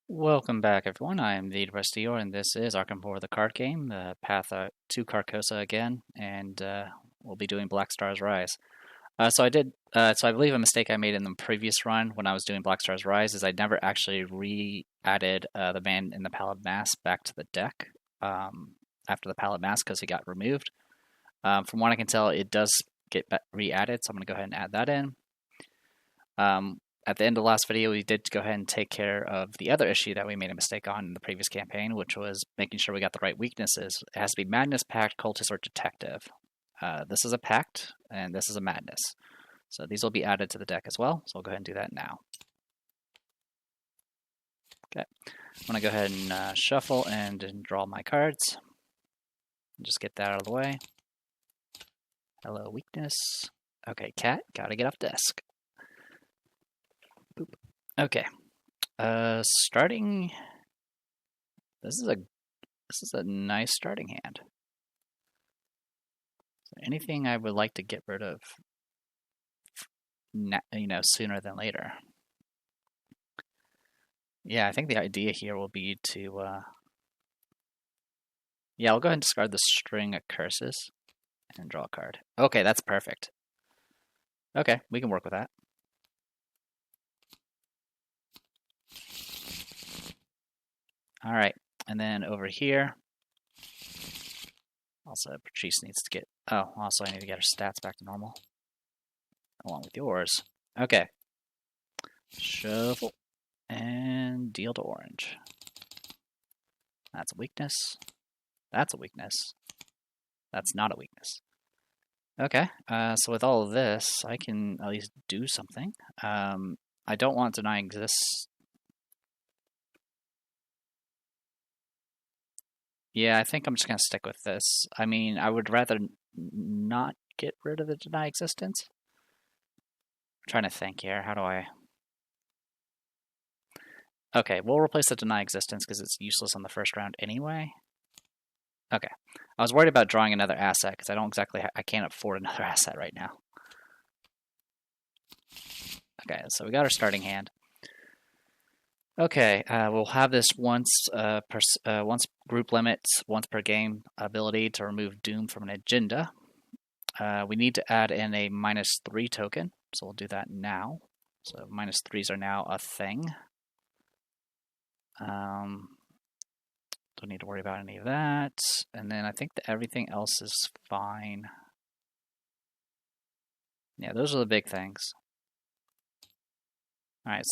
Welcome back, everyone. I am the Restior, and this is Arkham Horror, the card game, the path to Carcosa again, and we'll be doing Black Star's Rise. So I believe a mistake I made in the previous run when I was doing Black Star's Rise is I never actually re-added the man in the Pallid Mask back to the deck after the Pallid Mask because he got removed. From what I can tell, it does get re-added, so I'm going to go ahead and add that in. At the end of the last video, we did go ahead and take care of the other issue that we made a mistake on in the previous campaign, which was making sure we got the right weaknesses. It has to be Madness, Pact, Cultist, or Detective. This is a Pact, and this is a Madness. So these will be added to the deck as well, so we'll go ahead and do that now. Okay, I'm going to go ahead and shuffle and draw my cards. Just get that out of the way. Hello, weakness. Okay, cat, gotta get off desk. Boop. Okay. Starting. This is a nice starting hand. So anything I would like to get rid of, sooner than later. Yeah, I think the idea here will be to. Yeah, I'll go ahead and discard the string of curses and draw a card. Okay, that's perfect. Okay, we can work with that. All right, and then over here, also Patrice needs to get. Oh, also I need to get her stats back to normal, along with yours. Okay, shuffle and deal to orange. That's a weakness. That's a weakness. That's not a weakness. Okay, so with all of this, I can at least do something. I don't want denying this. Yeah, I think I'm just going to stick with this. I mean, I would rather not get rid of the deny existence. I'm trying to think here. How do I... Okay, we'll replace the deny existence because it's useless on the first round anyway. Okay. I was worried about drawing another asset because I can't afford another asset right now. Okay, so we got our starting hand. Okay, we'll have this once group limits, once per game ability to remove Doom from an agenda. We need to add in a -3 token, so we'll do that now. So -3s are now a thing. Don't need to worry about any of that. And then I think that everything else is fine. Yeah, those are the big things. All right.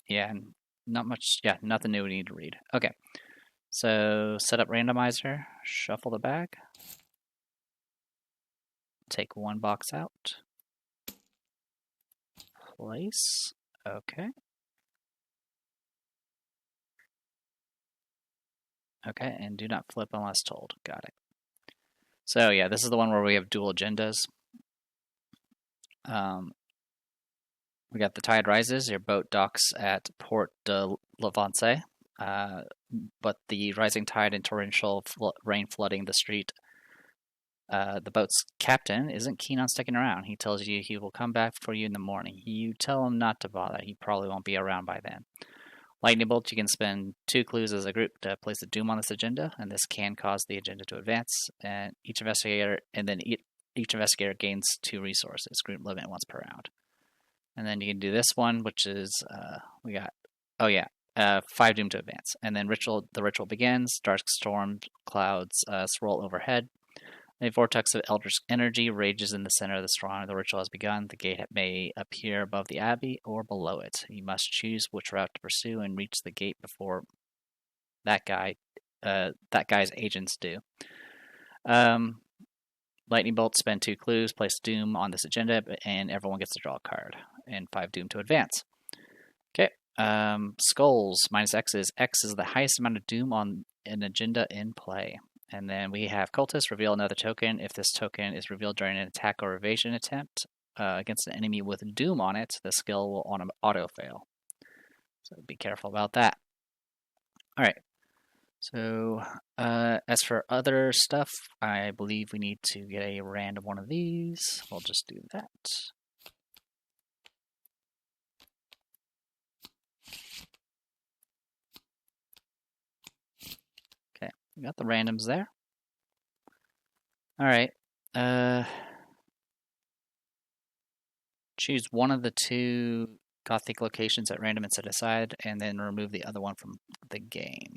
Yeah, not much. Yeah, nothing new we need to read. Okay. So set up randomizer, shuffle the bag, take one box out, place. Okay. Okay, and do not flip unless told. Got it. So yeah, this is the one where we have dual agendas. We got the tide rises. Your boat docks at Port de Levance, but the rising tide and torrential rain flooding the street. The boat's captain isn't keen on sticking around. He tells you he will come back for you in the morning. You tell him not to bother. He probably won't be around by then. Lightning Bolt, you can spend 2 clues as a group to place a doom on this agenda, and this can cause the agenda to advance. And each investigator gains 2 resources. Group limit once per round. And then you can do this one, which is 5 doom to advance. And then the ritual begins. Dark storm clouds swirl overhead. A vortex of eldritch energy rages in the center of the storm. The ritual has begun. The gate may appear above the abbey or below it. You must choose which route to pursue and reach the gate before that guy's agents do. Lightning Bolt, spend 2 clues, place Doom on this agenda, and everyone gets to draw a card. And 5 Doom to advance. Okay. Skulls, -X is the highest amount of Doom on an agenda in play. And then we have Cultist, reveal another token. If this token is revealed during an attack or evasion attempt against an enemy with Doom on it, the skill will auto-fail. So be careful about that. All right. So as for other stuff, I believe we need to get a random one of these. We'll just do that. We got the randoms there. All right. Choose one of the two Gothic locations at random and set aside, and then remove the other one from the game.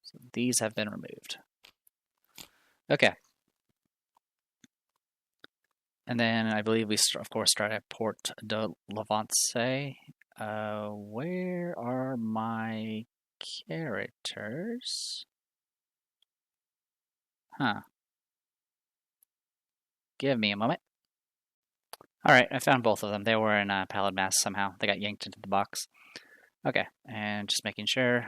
So these have been removed. Okay. And then I believe we, of course, start at Port de Levance. Where are my characters? Huh. Give me a moment. Alright, I found both of them. They were in a pallid mass somehow. They got yanked into the box. Okay, and just making sure.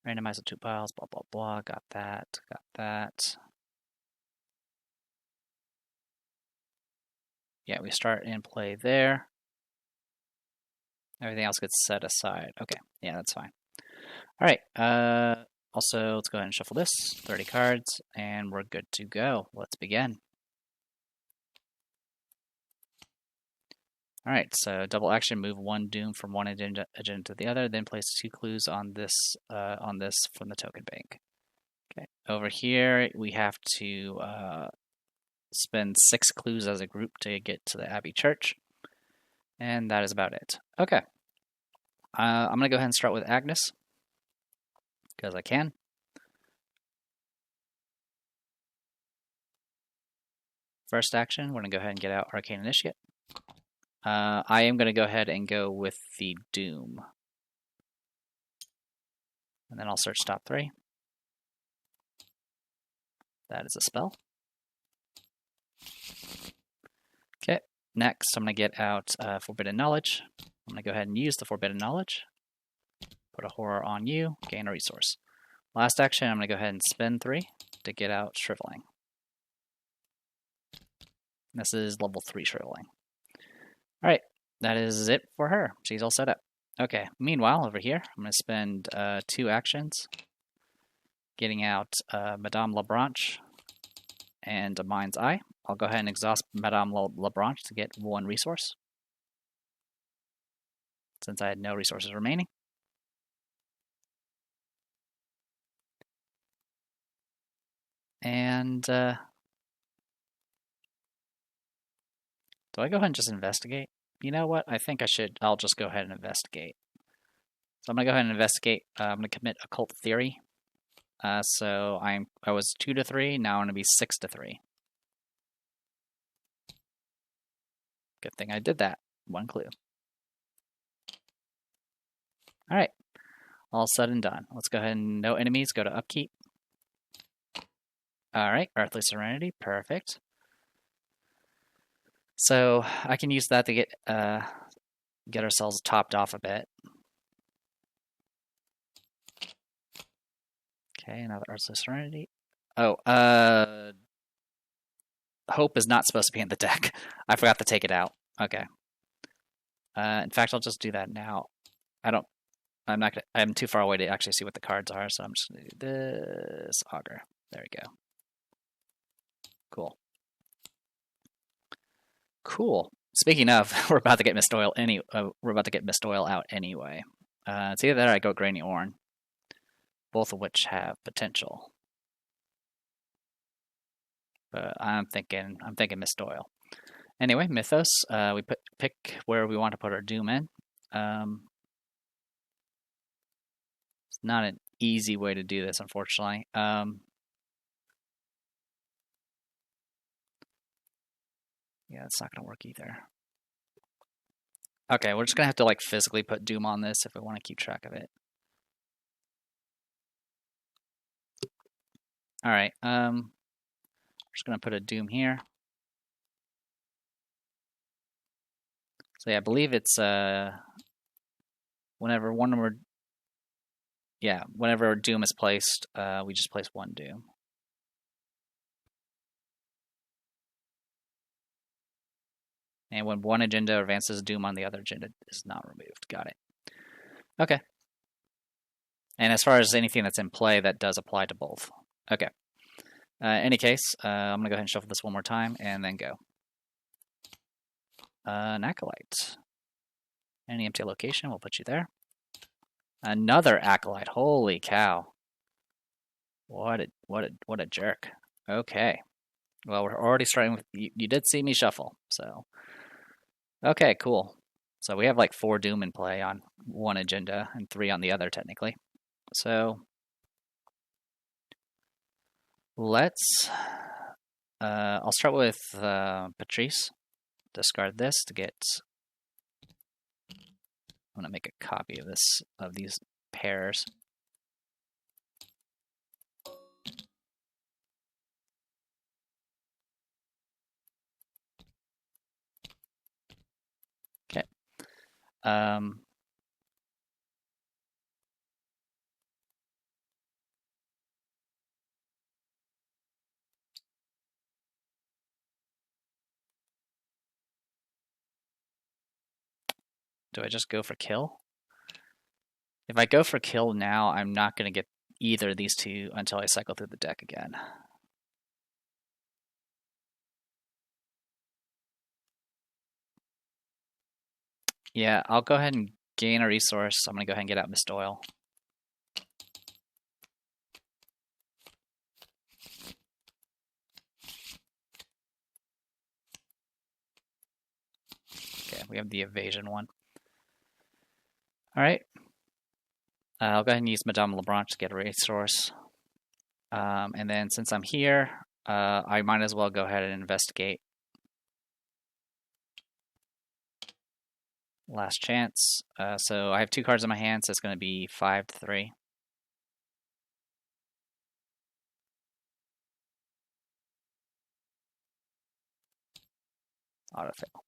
Randomize the 2 piles, blah, blah, blah. Got that, got that. Yeah, we start in play there. Everything else gets set aside. Okay, yeah, that's fine. Alright, also, let's go ahead and shuffle this. 30 cards, and we're good to go. Let's begin. Alright, so double action, move 1 doom from one agenda to the other, then place 2 clues on this from the token bank. Okay, over here we have to spend 6 clues as a group to get to the Abbey Church, and that is about it. Okay, I'm going to go ahead and start with Agnes, because I can. First action, we're going to go ahead and get out Arcane Initiate. I am going to go ahead and go with the Doom. And then I'll search top 3. That is a spell. Okay, next I'm going to get out Forbidden Knowledge. I'm going to go ahead and use the Forbidden Knowledge. Put a horror on you, gain a resource. Last action, I'm going to go ahead and spend 3 to get out Shriveling. This is level 3 Shriveling. Alright, that is it for her. She's all set up. Okay, meanwhile, over here, I'm going to spend 2 actions getting out Madame Labranche and a Mind's Eye. I'll go ahead and exhaust Madame Labranche to get 1 resource, since I had no resources remaining. And do I go ahead and just investigate? You know what? I think I should. I'll just go ahead and investigate. So I'm going to go ahead and investigate. I'm going to commit occult theory. So I was 2 to 3. Now I'm going to be 6 to 3. Good thing I did that. 1 clue. All right. All said and done. Let's go ahead and no enemies. Go to upkeep. All right. Earthly Serenity. Perfect. So I can use that to get ourselves topped off a bit. Okay, another Earth's Serenity. Oh, Hope is not supposed to be in the deck. I forgot to take it out. Okay. In fact, I'll just do that now. I'm too far away to actually see what the cards are, so I'm just gonna do this Augur. There we go. Cool. Cool. Speaking of, we're about to get Mist Oil out anyway. It's either that or I go Granny Orn, both of which have potential. But I'm thinking Mist Oil. Anyway, Mythos. We pick where we want to put our Doom in. It's not an easy way to do this, unfortunately. Yeah, it's not going to work either. Okay, we're just going to have to like physically put Doom on this if we want to keep track of it. All right, we're just going to put a Doom here. So yeah, I believe it's whenever Doom is placed, we just place 1 Doom. And when one agenda advances, Doom on the other agenda is not removed. Got it. Okay. And as far as anything that's in play, that does apply to both. Okay. Any case, I'm going to go ahead and shuffle this 1 more time and then go. An Acolyte. Any empty location, we'll put you there. Another Acolyte. Holy cow. What a jerk. Okay. Well, we're already starting with... You did see me shuffle, so... Okay, cool. So we have like 4 Doom in play on one agenda and 3 on the other, technically. So... Let's... I'll start with Patrice. Discard this to get... I'm going to make a copy of these pairs. Okay. Do I just go for kill? If I go for kill now, I'm not going to get either of these two until I cycle through the deck again. Yeah, I'll go ahead and gain a resource. I'm going to go ahead and get out Mist Oil. Okay, we have the evasion one. All right. I'll go ahead and use Madame Lebranche to get a resource. And then since I'm here, I might as well go ahead and investigate. Last chance. So I have 2 cards in my hand, so it's going to be 5-3. Autofail.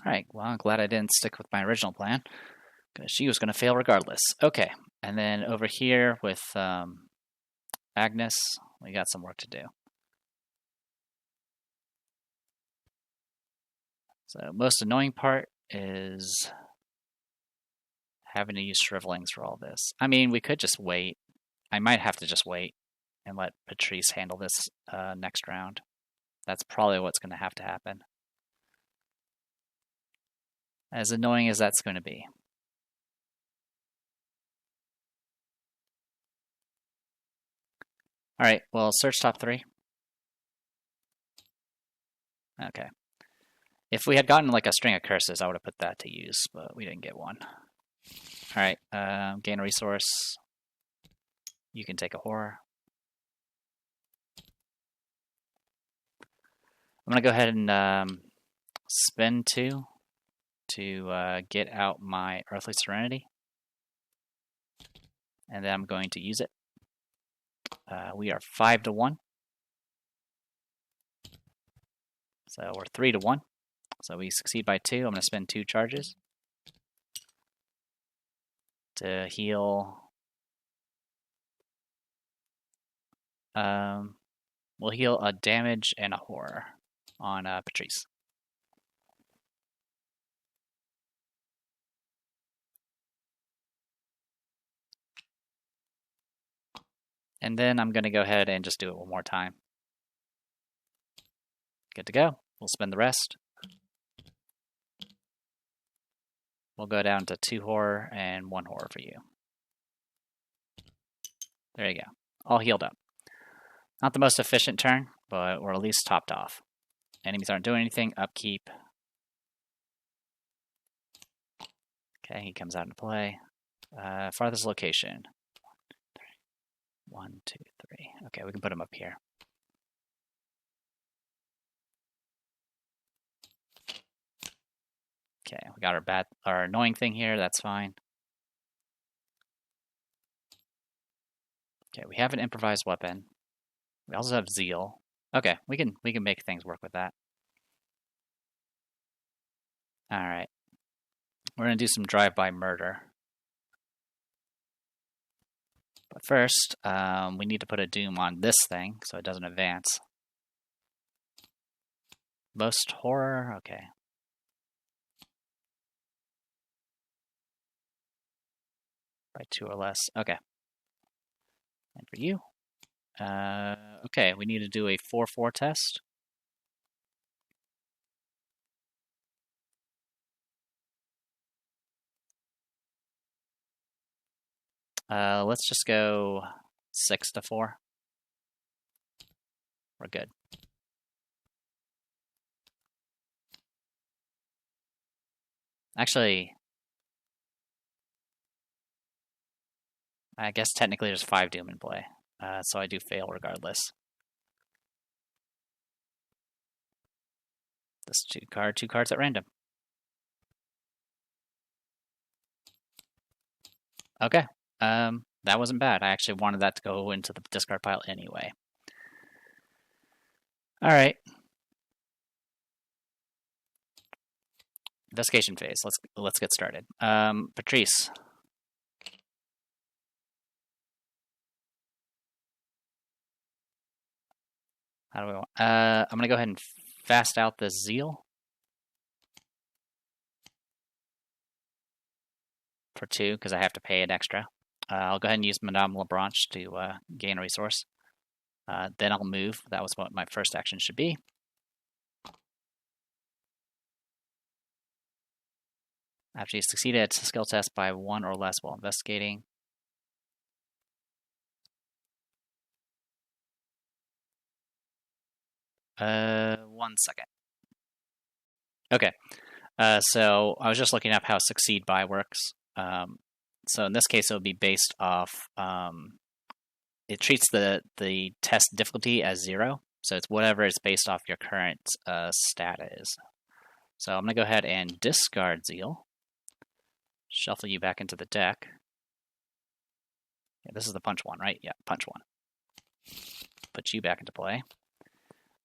Alright, well, I'm glad I didn't stick with my original plan, because she was going to fail regardless. Okay, and then over here with Agnes, we got some work to do. So most annoying part is having to use shrivelings for all this. I mean, we could just wait. I might have to just wait and let Patrice handle this next round. That's probably what's going to have to happen. As annoying as that's going to be. Alright, well, search top 3. Okay. If we had gotten like a string of curses, I would have put that to use, but we didn't get one. Alright, gain a resource. You can take a horror. I'm going to go ahead and spend 2 to get out my Earthly Serenity. And then I'm going to use it. We are 5-1. So we're 3-1. So we succeed by 2. I'm going to spend 2 charges to heal. We'll heal a damage and a horror on Patrice. And then I'm going to go ahead and just do it one more time. Good to go. We'll spend the rest. We'll go down to 2 horror and 1 horror for you. There you go. All healed up. Not the most efficient turn, but we're at least topped off. Enemies aren't doing anything. Upkeep. Okay, he comes out into play. Farthest location. 1, 2, 3. Okay, we can put him up here. Okay, we got our annoying thing here. That's fine. Okay, we have an improvised weapon. We also have zeal. Okay, we can make things work with that. All right, we're gonna do some drive-by murder. But first, we need to put a doom on this thing so it doesn't advance. Most horror, okay. By 2 or less, okay. And for you, okay, we need to do a 4-4 test. Let's just go 6 to 4. We're good. Actually, I guess technically there's 5 Doom in play, so I do fail regardless. This 2 cards at random. Okay, that wasn't bad. I actually wanted that to go into the discard pile anyway. All right. Investigation phase. Let's get started. Patrice. How do we want? I'm gonna go ahead and fast out the Zeal for 2 because I have to pay it extra. I'll go ahead and use Madame Lebranche to gain a resource. Then I'll move. That was what my first action should be. After you succeeded at a skill test by 1 or less while investigating. One second. Okay. So I was just looking up how succeed by works. So in this case, it would be based off. It treats the test difficulty as 0, so it's whatever it's based off your current stat is. So I'm gonna go ahead and discard Zeal. Shuffle you back into the deck. Yeah, this is the punch one, right? Yeah, punch 1. Put you back into play.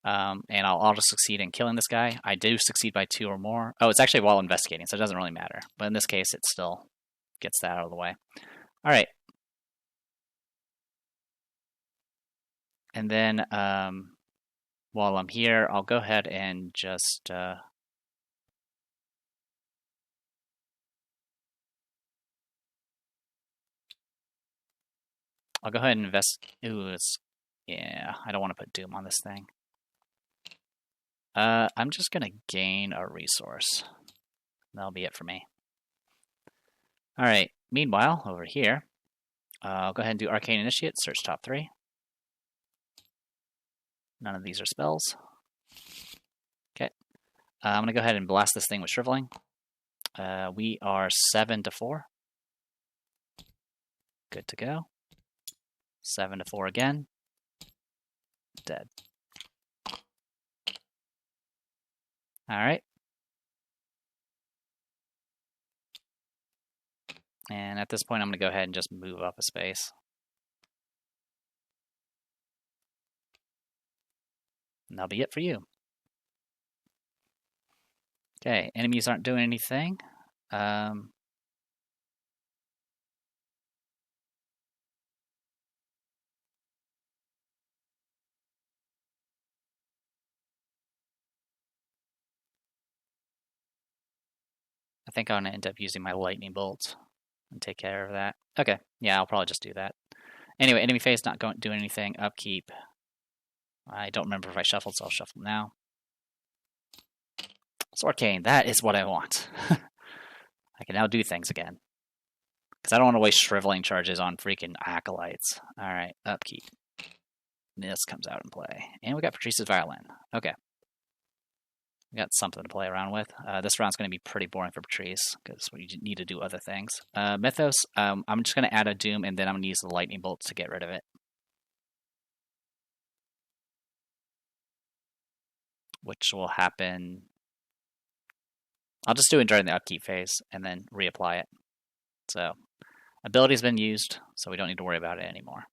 And I'll auto succeed in killing this guy. I do succeed by 2 or more. Oh, it's actually while investigating, so it doesn't really matter. But in this case, it still gets that out of the way. All right. And then while I'm here, I'll go ahead and just... I'll go ahead and invest... Ooh, yeah, I don't want to put Doom on this thing. I'm just going to gain a resource. That'll be it for me. All right, meanwhile, over here, I'll go ahead and do Arcane Initiate, search top 3. None of these are spells. Okay. I'm going to go ahead and blast this thing with Shriveling. We are 7 to 4. Good to go. 7 to 4 again. Dead. All right. And at this point, I'm going to go ahead and just move up a space. And that'll be it for you. Okay, enemies aren't doing anything. I think I'm going to end up using my lightning bolt and take care of that. Okay, yeah, I'll probably just do that. Anyway, enemy phase not doing anything. Upkeep. I don't remember if I shuffled, so I'll shuffle now. So Arcane, that is what I want. I can now do things again. Because I don't want to waste shriveling charges on freaking acolytes. Alright, upkeep. This comes out in play. And we got Patrice's Violin. Okay. We got something to play around with. This round's going to be pretty boring for Patrice, because we need to do other things. Mythos, I'm just going to add a Doom, and then I'm going to use the Lightning Bolt to get rid of it. Which will happen... I'll just do it during the upkeep phase, and then reapply it. So, ability's been used, so we don't need to worry about it anymore.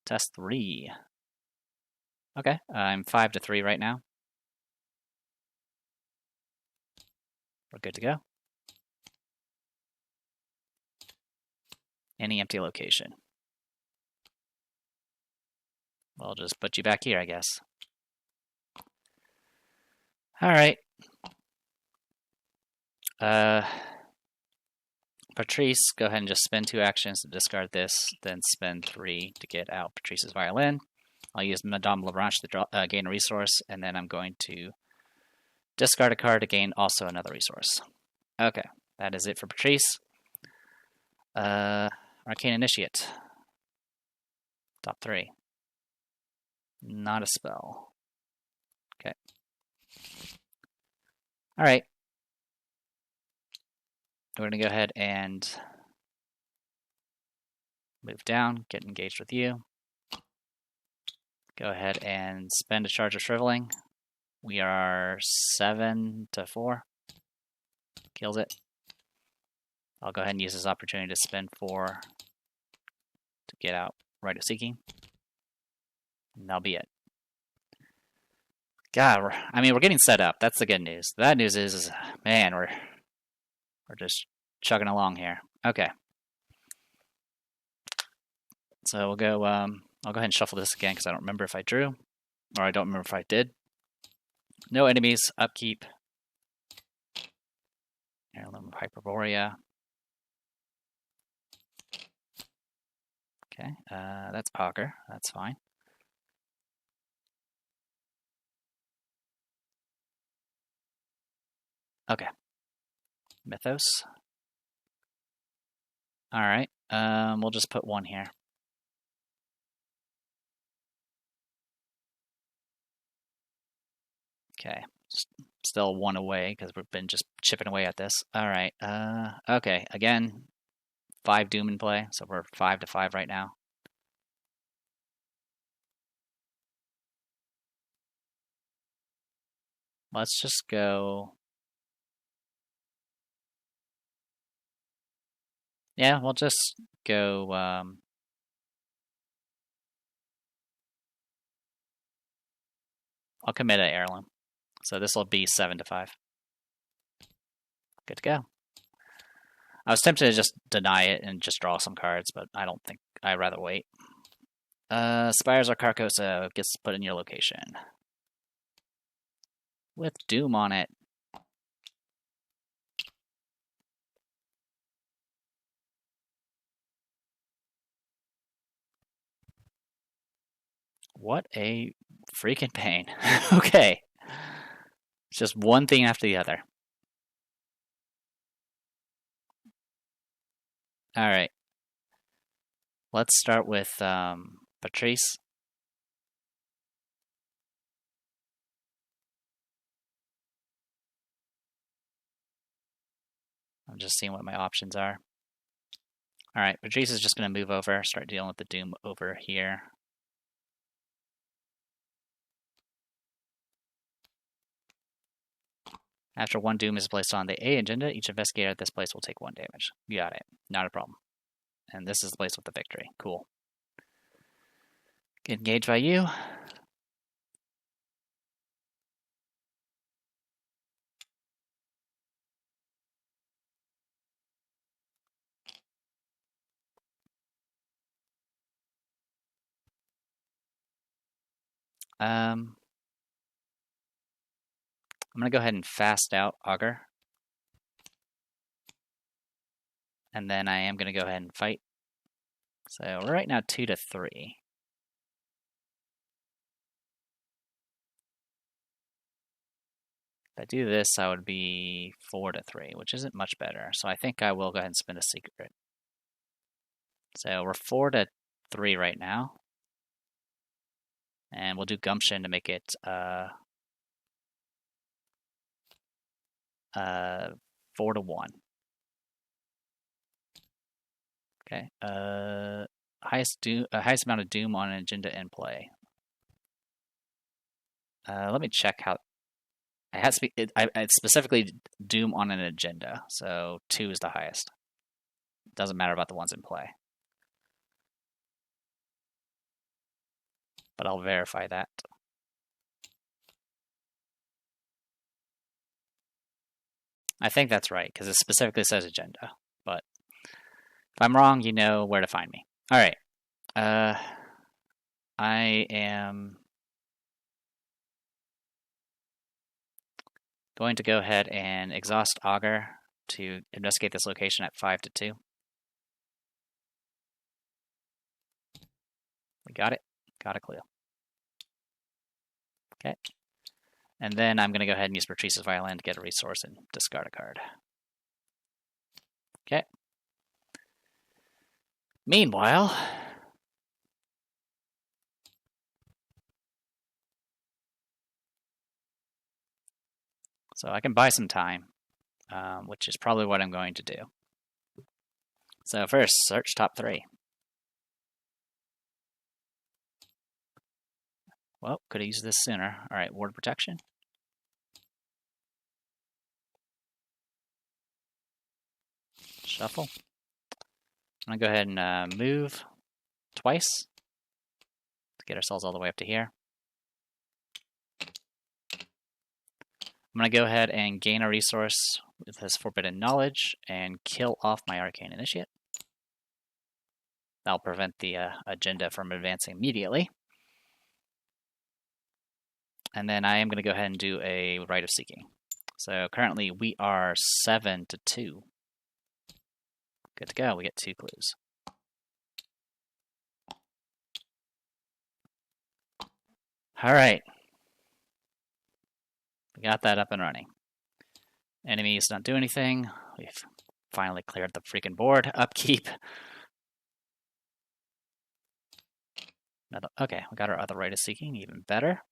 Test 3. Okay, I'm 5 to 3 right now. We're good to go. Any empty location. We'll just put you back here, I guess. Alright. Patrice, go ahead and just spend 2 actions to discard this, then spend 3 to get out Patrice's Violin. I'll use Madame Lebranche to gain a resource, and then I'm going to discard a card to gain also another resource. Okay, that is it for Patrice. Arcane Initiate. Top 3. Not a spell. Okay. Alright. We're going to go ahead and move down, get engaged with you. Go ahead and spend a charge of Shriveling. We are 7 to 4. Kills it. I'll go ahead and use this opportunity to spend 4 to get out Rite of Seeking. And that'll be it. God, we're getting set up. That's the good news. The bad news is man, we're just chugging along here. Okay. So we'll go, I'll go ahead and shuffle this again because I don't remember if I drew, or I don't remember if I did. No enemies, upkeep. Heirloom of Hyperborea. Okay, that's Augur. That's fine. Okay. Mythos. Alright, we'll just put 1 here. Okay, still 1 away because we've been just chipping away at this. Alright, okay, again, 5 Doom in play, so we're 5 to 5 right now. Let's just go... Yeah, we'll just go... I'll commit an Heirloom. So this will be 7 to 5. Good to go. I was tempted to just deny it and just draw some cards, but I don't think I'd rather wait. Spires of Carcosa gets put in your location. With Doom on it. What a freaking pain. Okay. It's just one thing after the other. Alright. Let's start with Patrice. I'm just seeing what my options are. Alright, Patrice is just going to move over, start dealing with the Doom over here. After 1 Doom is placed on the A agenda, each investigator at this place will take 1 damage. You got it. Not a problem. And this is the place with the victory. Cool. Get engaged by you. I'm going to go ahead and fast out Augur. And then I am going to go ahead and fight. So we're right now 2 to 3. If I do this, I would be 4 to 3, which isn't much better. So I think I will go ahead and spend a secret. So we're 4 to 3 right now. And we'll do Gumption to make it 4 to 1. Okay. Highest amount of Doom on an agenda in play. Let me check how. It has to be. It's specifically Doom on an agenda, so 2 is the highest. Doesn't matter about the ones in play. But I'll verify that. I think that's right, because it specifically says agenda. But if I'm wrong, you know where to find me. Alright. I am going to go ahead and exhaust Augur to investigate this location at 5 to 2. We got it. Got a clue. Okay. And then I'm going to go ahead and use Patrice's Violin to get a resource and discard a card. Okay. Meanwhile, so I can buy some time, which is probably what I'm going to do. So first, search top 3. Well, could have used this sooner. All right, ward protection. Shuffle. I'm going to go ahead and move twice to get ourselves all the way up to here. I'm going to go ahead and gain a resource with this Forbidden Knowledge and kill off my Arcane Initiate. That'll prevent the agenda from advancing immediately. And then I am going to go ahead and do a Rite of Seeking. So currently we are 7-2. Good to go. We get 2 clues. All right. We got that up and running. Enemies not do anything. We've finally cleared the freaking board. Upkeep. Okay, we got our other Rite of Seeking, even better.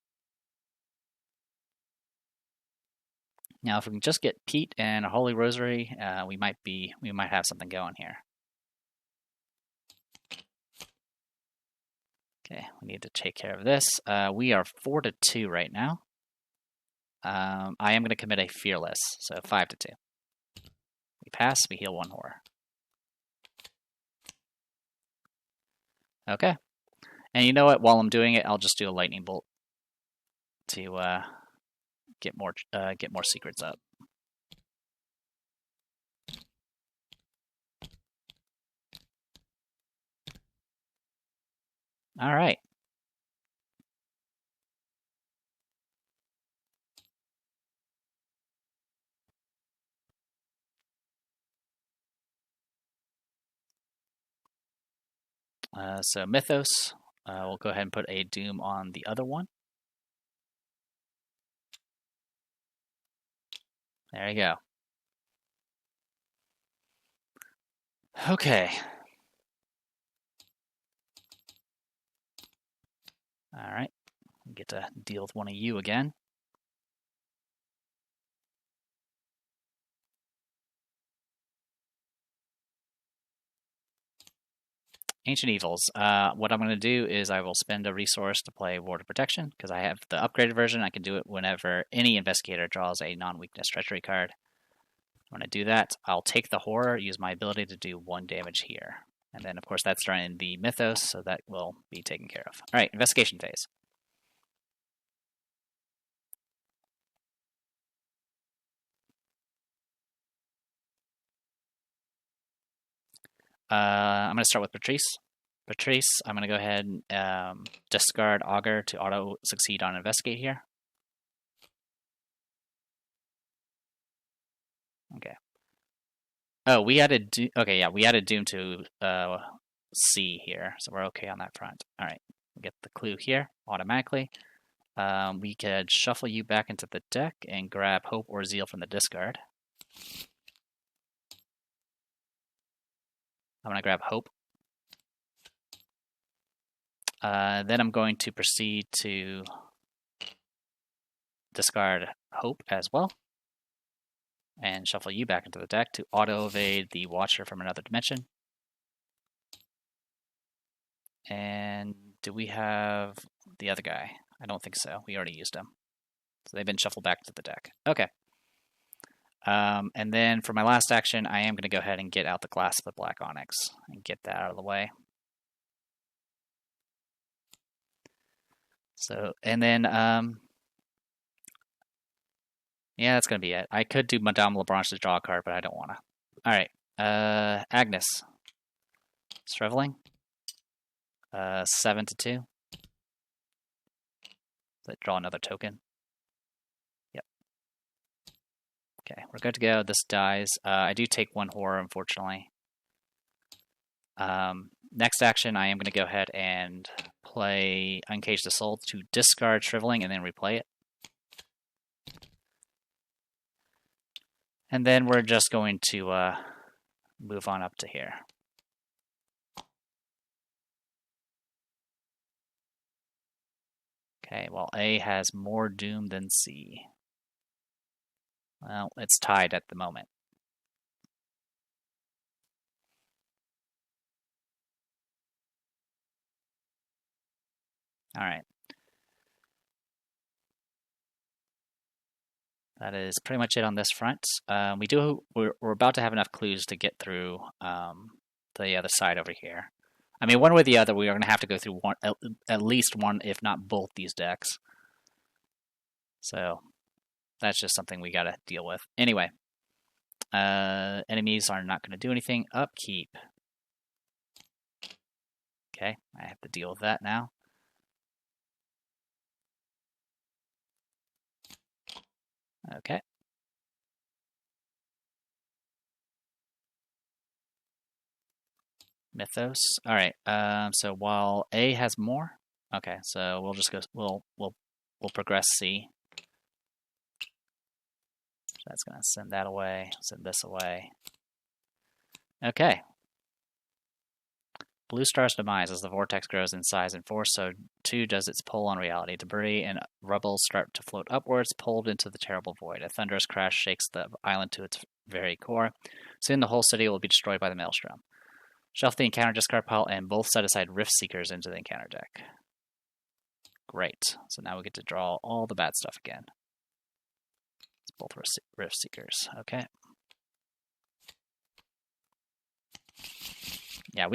Now, if we can just get Pete and a Holy Rosary, we might have something going here. Okay, we need to take care of this. We are 4-2 right now. I am going to commit a Fearless, so 5-2. We pass, we heal 1 horror. Okay. And you know what? While I'm doing it, I'll just do a Lightning Bolt to get more secrets up. All right. So Mythos, we'll go ahead and put a Doom on the other one. There you go. Okay. All right. We get to deal with one of you again. Ancient Evils. What I'm going to do is I will spend a resource to play Ward of Protection, because I have the upgraded version. I can do it whenever any investigator draws a non-weakness treachery card. When I do that, I'll take the horror, use my ability to do 1 damage here. And then, of course, that's running the Mythos, so that will be taken care of. All right, investigation phase. I'm going to start with Patrice. Patrice, I'm going to go ahead and discard Augur to auto-succeed on Investigate here. Okay. Oh, we added okay, yeah, we added Doom to C here, so we're okay on that front. All right, we get the clue here automatically. We could shuffle you back into the deck and grab Hope or Zeal from the discard. I'm going to grab Hope. Then I'm going to proceed to discard Hope as well, and shuffle you back into the deck to auto-evade the Watcher from another dimension. And do we have the other guy? I don't think so. We already used him. So they've been shuffled back to the deck. Okay. And then for my last action, I am going to go ahead and get out the Glass of the Black Onyx and get that out of the way. So, and then, yeah, that's going to be it. I could do Madame Lebranche to draw a card, but I don't want to. All right. Agnes. Streveling. 7-2. Let's draw another token. Yep. Okay, we're good to go. This dies. I do take 1 horror, unfortunately. Next action, I am going to go ahead and play Uncage the Soul to discard Shriveling and then replay it. And then we're just going to move on up to here. Okay, well, A has more doom than C. Well, it's tied at the moment. All right. That is pretty much it on this front. We're about to have enough clues to get through the other side over here. I mean, one way or the other, we are going to have to go through one, at least one, if not both, these decks. So that's just something we got to deal with. Anyway, enemies are not going to do anything. Upkeep. Okay, I have to deal with that now. Okay. Mythos. All right. So while A has more, okay. So we'll just go. We'll progress C. So that's gonna send that away. Send this away. Okay. Blue Star's demise. As the vortex grows in size and force, so too does its pull on reality. Debris and rubble start to float upwards, pulled into the terrible void. A thunderous crash shakes the island to its very core. Soon the whole city will be destroyed by the maelstrom. Shelf the encounter discard pile and both set aside Rift Seekers into the encounter deck. Great. So now we get to draw all the bad stuff again. It's both Rift Seekers. Okay. Yeah,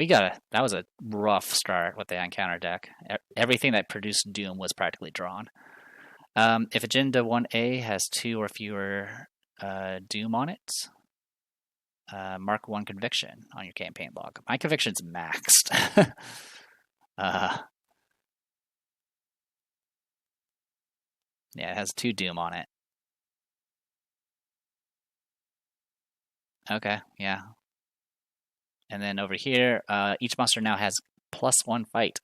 that was a rough start with the encounter deck. Everything that produced Doom was practically drawn. If Agenda 1A has 2 or fewer Doom on it, mark 1 conviction on your campaign log. My conviction's maxed. Yeah, it has 2 Doom on it. Okay, yeah. And then over here, each monster now has +1 fight.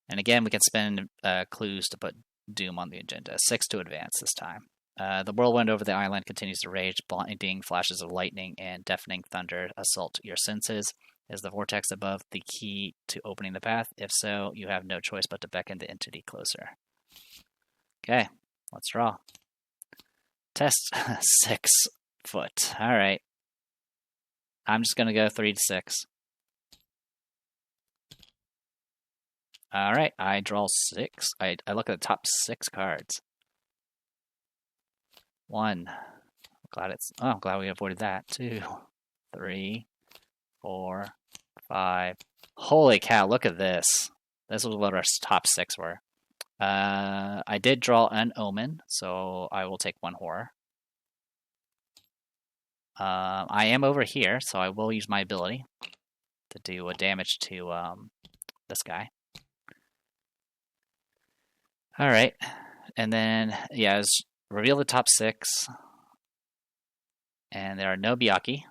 And again, we can spend clues to put Doom on the agenda. 6 to advance this time. The whirlwind over the island continues to rage. Blinding flashes of lightning and deafening thunder assault your senses. Is the vortex above the key to opening the path? If so, you have no choice but to beckon the entity closer. Okay, let's draw. Test 6 foot. All right. I'm just going to go 3 to 6. All right, I draw 6. I look at the top 6 cards. 1. I'm glad we avoided that. 2, 3, 4, 5. Holy cow, look at this. This was what our top 6 were. I did draw an Omen, so I will take 1 horror. I am over here, so I will use my ability to do a damage to this guy. All right, and then reveal the top 6, and there are no Byakuya.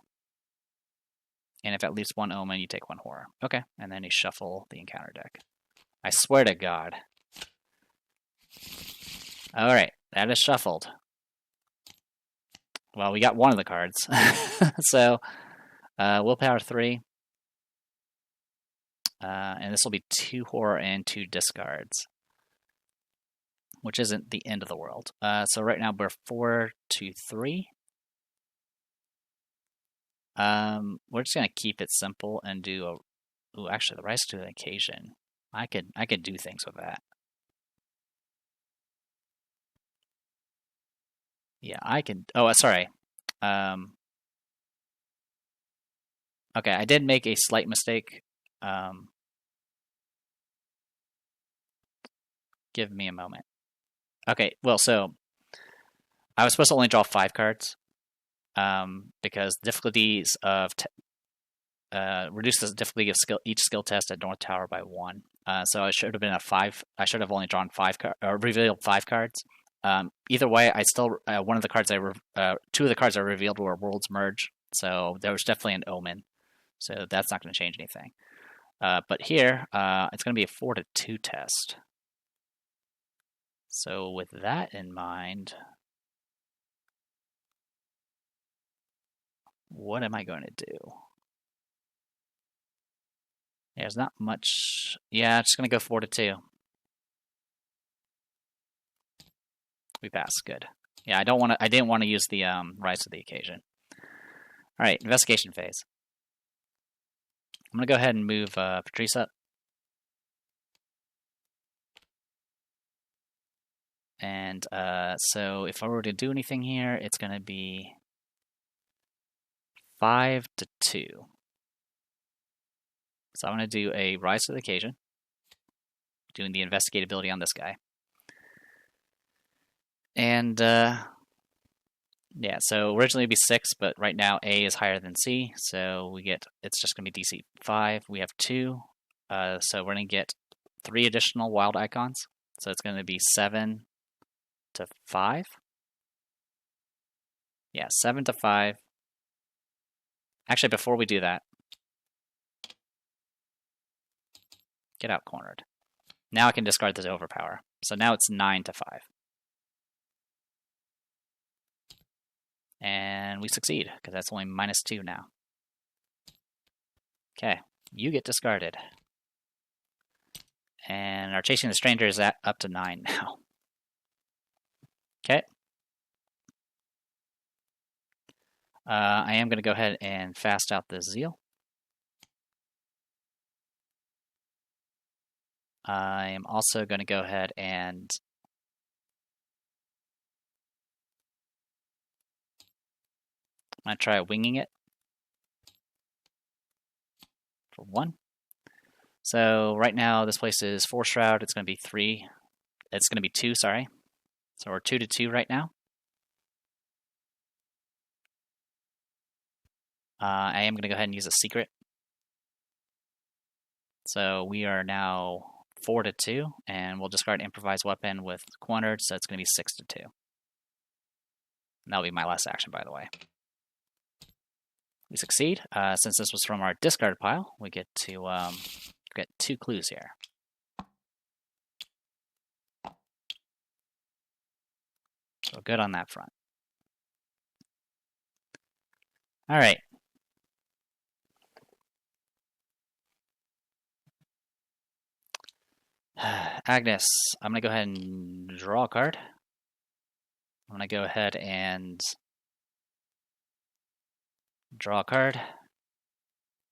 And if at least 1 Omen, you take 1 horror. Okay, and then you shuffle the encounter deck. I swear to God. All right, that is shuffled. Well, we got 1 of the cards. So, willpower 3. And this will be 2 horror and 2 discards, which isn't the end of the world. So right now we're 4 to 3. We're just gonna keep it simple and do a. Ooh, actually, the rise to an occasion. I could do things with that. Yeah, I can. Oh, sorry. Okay, I did make a slight mistake. Give me a moment. Okay, well, so I was supposed to only draw 5 cards, because difficulties of reduce the difficulty of each skill test at North Tower by 1. So I should have been a 5. I should have only drawn 5 or revealed 5 cards. Either way, I still 2 of the cards I revealed were Worlds Merge, so there was definitely an Omen. So that's not going to change anything. But here, it's going to be a 4 to 2 test. So with that in mind, What am I going to do? There's not much. Yeah, I'm just going to go 4-2. We pass. Good. Yeah, I didn't want to use the rise to the occasion. All right, investigation phase. I'm going to go ahead and move Patrice up. And so if I were to do anything here, it's going to be 5-2. So I'm going to do a rise to the occasion, doing the investigatability on this guy. And yeah, so originally it'd be 6, but right now A is higher than C, so it's just going to be DC 5. We have 2, so we're going to get 3 additional wild icons. So it's going to be 7-5. Yeah, 7-5. Actually, before we do that, get out cornered. Now I can discard this overpower. So now it's 9-5. And we succeed, because that's only -2 now. Okay, you get discarded. And our Chasing the Stranger is up to 9 now. Okay. I am going to go ahead and fast out this Zeal. I am also going to go ahead and I'm going to try winging it for 1. So right now this place is 4 Shroud. It's going to be 3. It's going to be 2, sorry. So we're 2-2 right now. I am going to go ahead and use a secret. So we are now 4-2, and we'll discard Improvised Weapon with cornered, so it's going to be 6-2. And that'll be my last action, by the way. We succeed. Since this was from our discard pile, we get to get 2 clues here. So good on that front. All right. Agnes, I'm going to go ahead and draw a card. I'm going to go ahead and draw a card.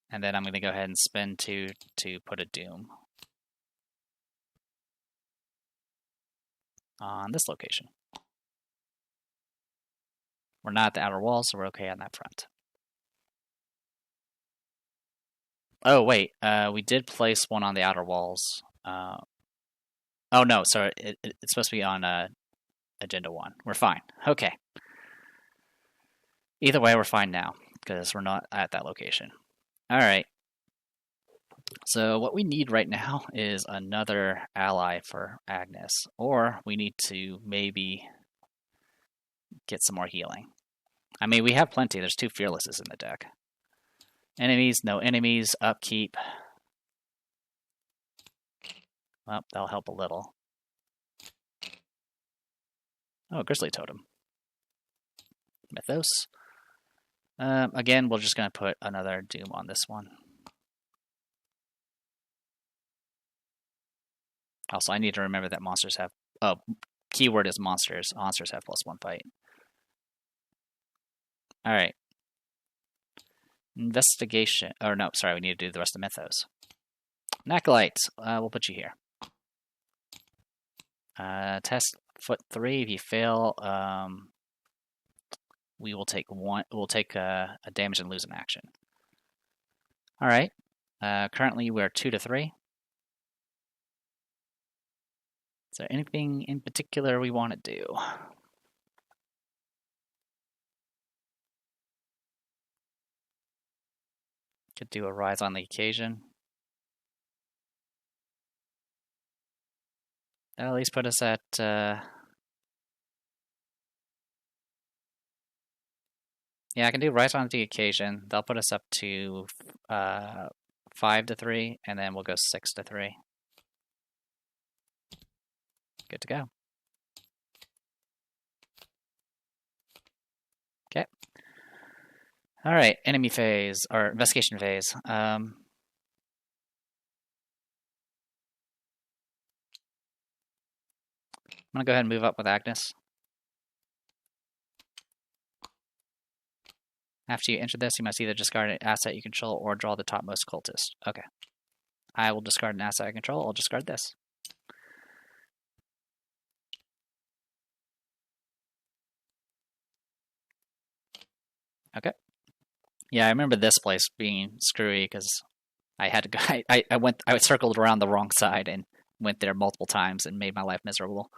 And then I'm going to go ahead and spend 2 to put a Doom on this location. We're not at the outer wall, so we're okay on that front. Oh, wait. We did place one on the outer walls. Oh, no, sorry. It's supposed to be on Agenda 1. We're fine. Okay. Either way, we're fine now, because we're not at that location. All right. So what we need right now is another ally for Agnes, or we need to maybe get some more healing. I mean, we have plenty. There's 2 Fearlesses in the deck. Enemies, no enemies, upkeep. Well, that'll help a little. Oh, Grizzly Totem. Mythos. Again, we're just going to put another Doom on this one. Also, I need to remember that monsters have... Oh, keyword is monsters. Monsters have +1 fight. Alright. Investigation. Oh, no, sorry, we need to do the rest of Mythos. Acolyte. We'll put you here. Test foot 3. If you fail, we will take one. We'll take a damage and lose an action. All right. Currently, we're 2-3. Is there anything in particular we want to do? Could do a rise on the occasion. That'll at least put us at... Yeah, I can do rise on the occasion. They'll put us up to 5-3, and then we'll go 6-3. Good to go. Okay. All right, enemy phase or investigation phase. I'm gonna go ahead and move up with Agnes. After you enter this, you must either discard an asset you control or draw the topmost cultist. Okay. I will discard an asset I control. I'll discard this. Okay. Yeah, I remember this place being screwy because I had to go. I circled around the wrong side and went there multiple times and made my life miserable.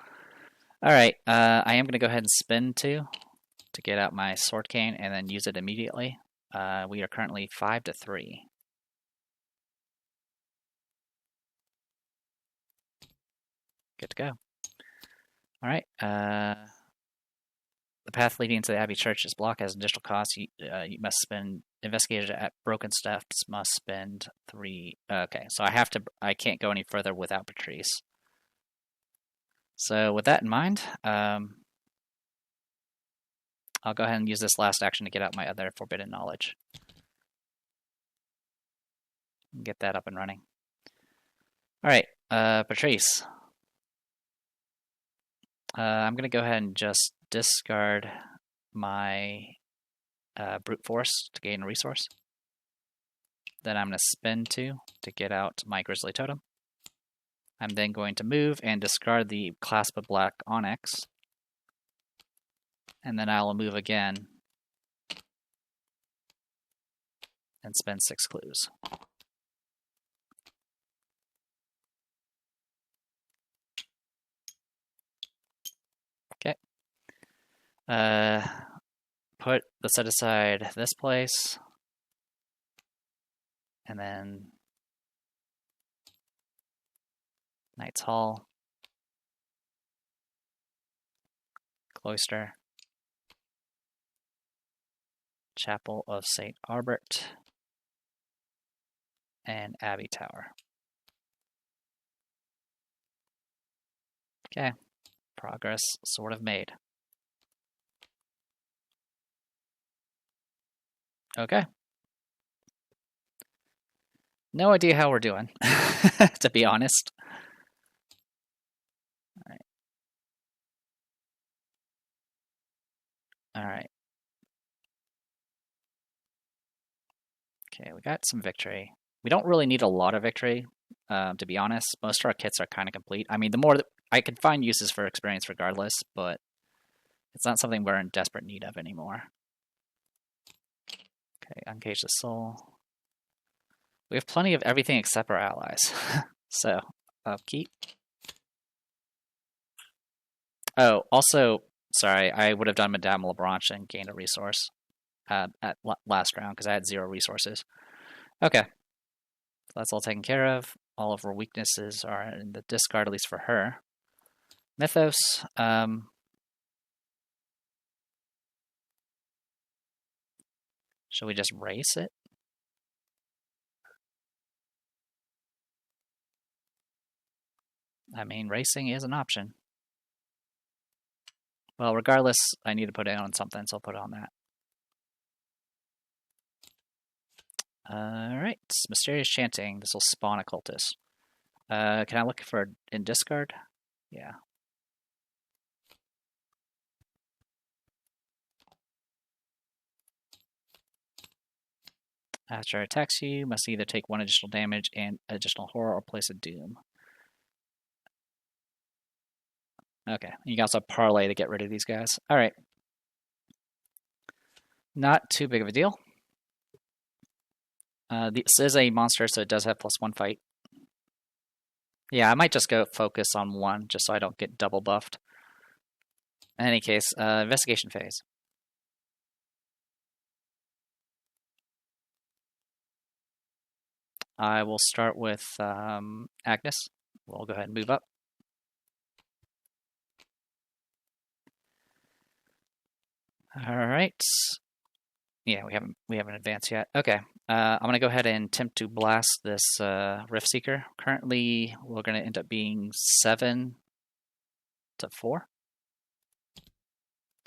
All right, I am going to go ahead and spin two to get out my sword cane and then use it immediately. We are currently 5-3. Good to go. All right. The path leading into the Abbey Church is blocked as an additional cost. You must spend. Investigators at Broken Steps must spend 3. Okay, so I can't go any further without Patrice. So with that in mind, I'll go ahead and use this last action to get out my other forbidden knowledge. Get that up and running. All right, Patrice. I'm going to go ahead and just discard my brute force to gain a resource. Then I'm going to spend 2 to get out my Grizzly Totem. I'm then going to move and discard the Clasp of Black Onyx. And then I will move again and spend 6 clues. Okay. Put the set aside this place. And then Knight's Hall. Cloister. Chapel of St. Arbert. And Abbey Tower. Okay. Progress sort of made. Okay. No idea how we're doing, to be honest. All right. All right. Okay, we got some victory. We don't really need a lot of victory, to be honest. Most of our kits are kind of complete. I mean, the more that I can find uses for experience regardless, but it's not something we're in desperate need of anymore. Okay, uncage the soul. We have plenty of everything except our allies. So, keep. Oh, also, sorry, I would have done Madame Lebranche and gained a resource at last round because I had 0 resources. Okay, so that's all taken care of. All of her weaknesses are in the discard, at least for her. Mythos. Should we just race it? I mean, racing is an option. Well, regardless, I need to put it on something, so I'll put it on that. Alright, Mysterious Chanting. This will spawn a cultist. Can I look for in discard? Yeah. After it attacks you, must either take 1 additional damage and additional horror or place a doom. Okay, you can also parlay to get rid of these guys. Alright. Not too big of a deal. This is a monster, so it does have +1 fight. Yeah, I might just go focus on 1, just so I don't get double buffed. In any case, investigation phase. I will start with Agnes. We'll go ahead and move up. All right. Yeah, we haven't advanced yet. Okay. I'm gonna go ahead and attempt to blast this Rift Seeker. Currently, we're gonna end up being 7-4.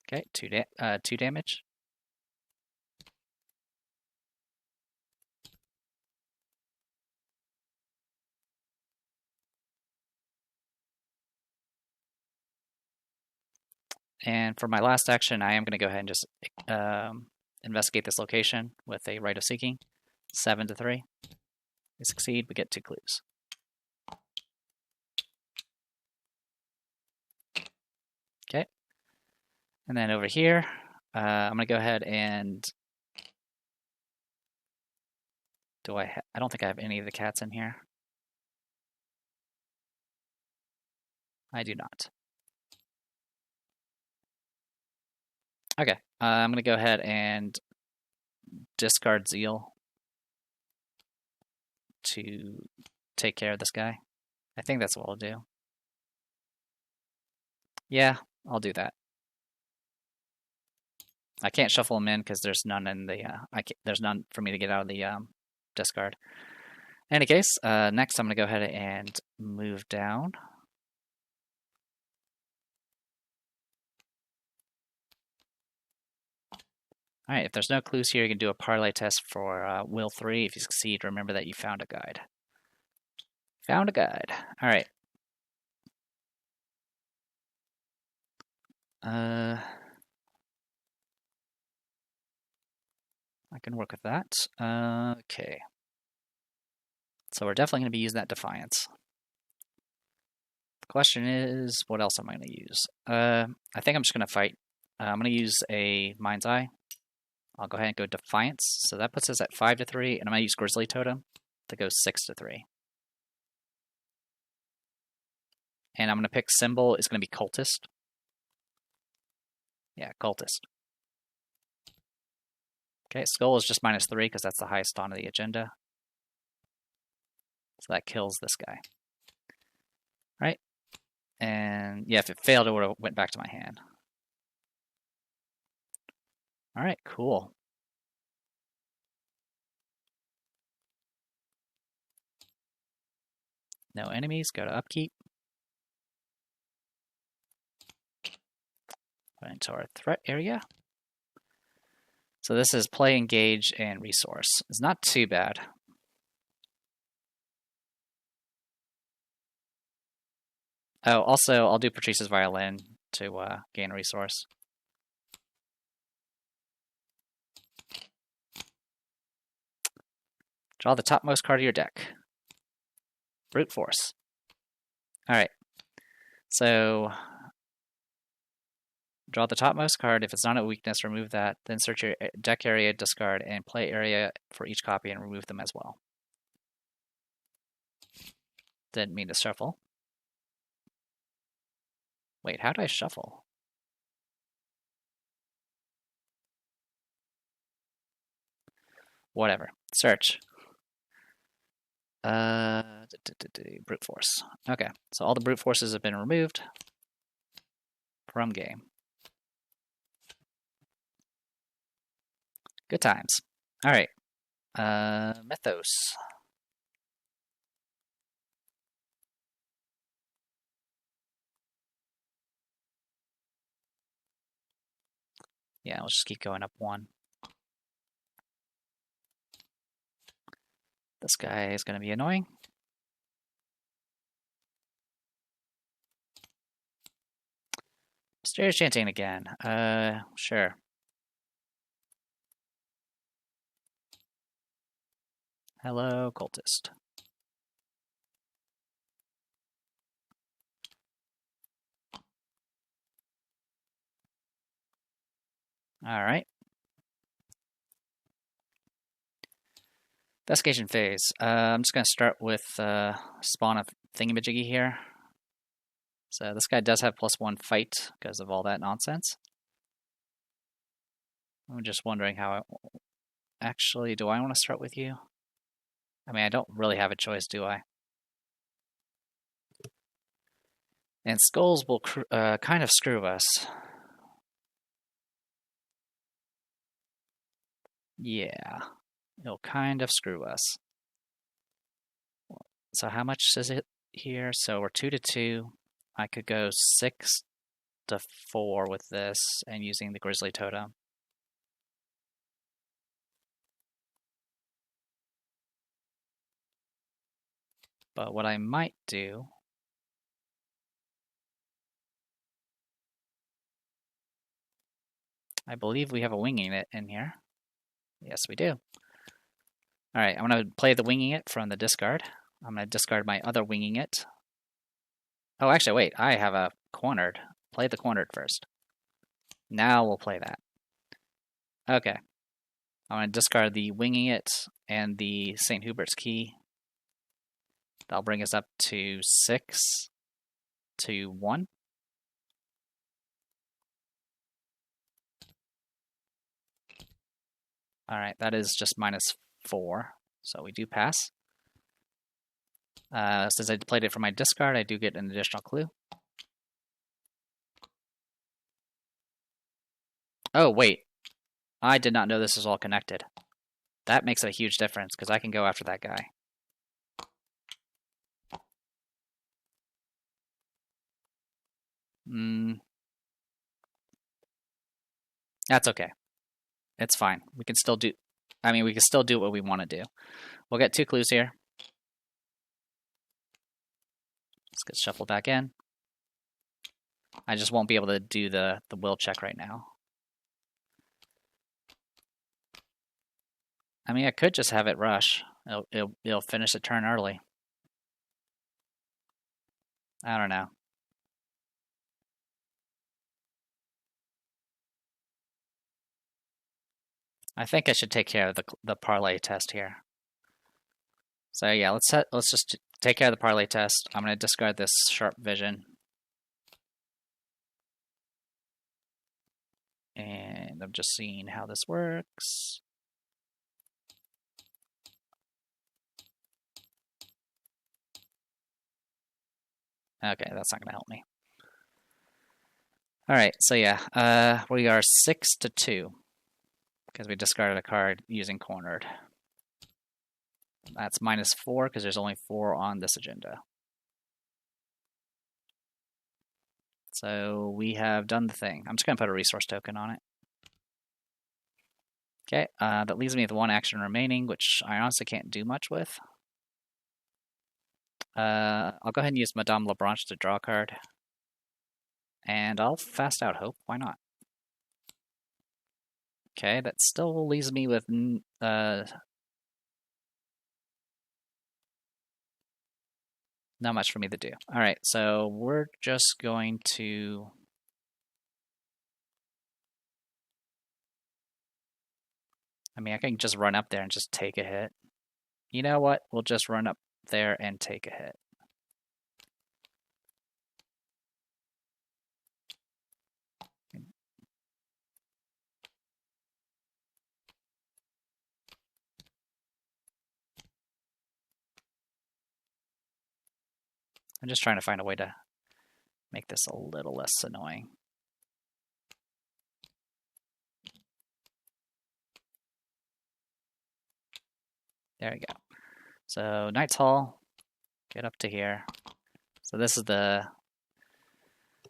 Okay, 2 damage. And for my last action, I am going to go ahead and just investigate this location with a Rite of Seeking. 7 to 3. We succeed, we get 2 clues. Okay. And then over here, I'm going to go ahead and I don't think I have any of the cats in here. I do not. Okay, I'm going to go ahead and discard Zeal to take care of this guy. I think that's what I'll do. Yeah, I'll do that. I can't shuffle him in because there's none in the. There's none for me to get out of the discard. In any case, next I'm going to go ahead and move down. All right, if there's no clues here, you can do a parlay test for Will 3. If you succeed, remember that you found a guide. Found a guide. All right. I can work with that. Okay. So we're definitely going to be using that Defiance. The question is, what else am I going to use? I think I'm just going to fight. I'm going to use a Mind's Eye. I'll go ahead and go Defiance. So that puts us at 5 to 3, and I'm going to use Grizzly Totem to go 6 to 3. And I'm going to pick symbol. It's going to be Cultist. Yeah, Cultist. Okay, Skull is just -3 because that's the highest on the agenda. So that kills this guy. All right. And yeah, if it failed, it would have went back to my hand. All right, cool. No enemies, go to upkeep. Put into our threat area. So this is play, engage, and resource. It's not too bad. Oh, also, I'll do Patrice's Violin to gain a resource. Draw the topmost card of your deck. Brute Force. Alright. So, draw the topmost card. If it's not a weakness, remove that. Then search your deck area, discard, and play area for each copy and remove them as well. Didn't mean to shuffle. Wait, how did I shuffle? Whatever. Search. Brute Force. Okay, so all the brute forces have been removed from game. Good times. All right. Mythos. Yeah, we'll just keep going up 1. This guy is going to be annoying. Mysterious Chanting again. Sure. Hello, Cultist. All right. Investigation phase. I'm just going to start with spawn of thingamajiggy here. So this guy does have +1 fight because of all that nonsense. I'm just wondering how actually, do I want to start with you? I mean, I don't really have a choice, do I? And skulls will kind of screw us. Yeah, it'll kind of screw us. So how much is it here? So we're 2 to 2. I could go 6 to 4 with this and using the Grizzly Totem. But what I might do I believe we have a winging it in here. Yes, we do. All right, I'm going to play the winging it from the discard. I'm going to discard my other winging it. Oh, actually, wait. I have a cornered. Play the cornered first. Now we'll play that. Okay. I'm going to discard the winging it and the St. Hubert's key. That'll bring us up to 6 to 1. All right, that is just -4, so we do pass. Since I played it from my discard, I do get an additional clue. Oh, wait. I did not know this was all connected. That makes a huge difference, because I can go after that guy. That's okay. It's fine. We can still do... we can still do what we want to do. We'll get 2 clues here. Let's get shuffled back in. I just won't be able to do the will check right now. I could just have it rush. It'll finish the turn early. I don't know. I think I should take care of the parlay test here. So yeah, let's just take care of the parlay test. I'm going to discard this sharp vision. And I'm just seeing how this works. Okay, that's not going to help me. All right, so yeah, we are 6 to 2 because we discarded a card using cornered. That's -4 because there's only 4 on this agenda. So we have done the thing. I'm just going to put a resource token on it. Okay, that leaves me with 1 action remaining, which I honestly can't do much with. I'll go ahead and use Madame Lebranche to draw a card. And I'll fast out Hope. Why not? Okay, that still leaves me with not much for me to do. All right, so we're just going to... I can just run up there and just take a hit. You know what? We'll just run up there and take a hit. I'm just trying to find a way to make this a little less annoying. There we go. So Knight's Hall, get up to here. So this is the...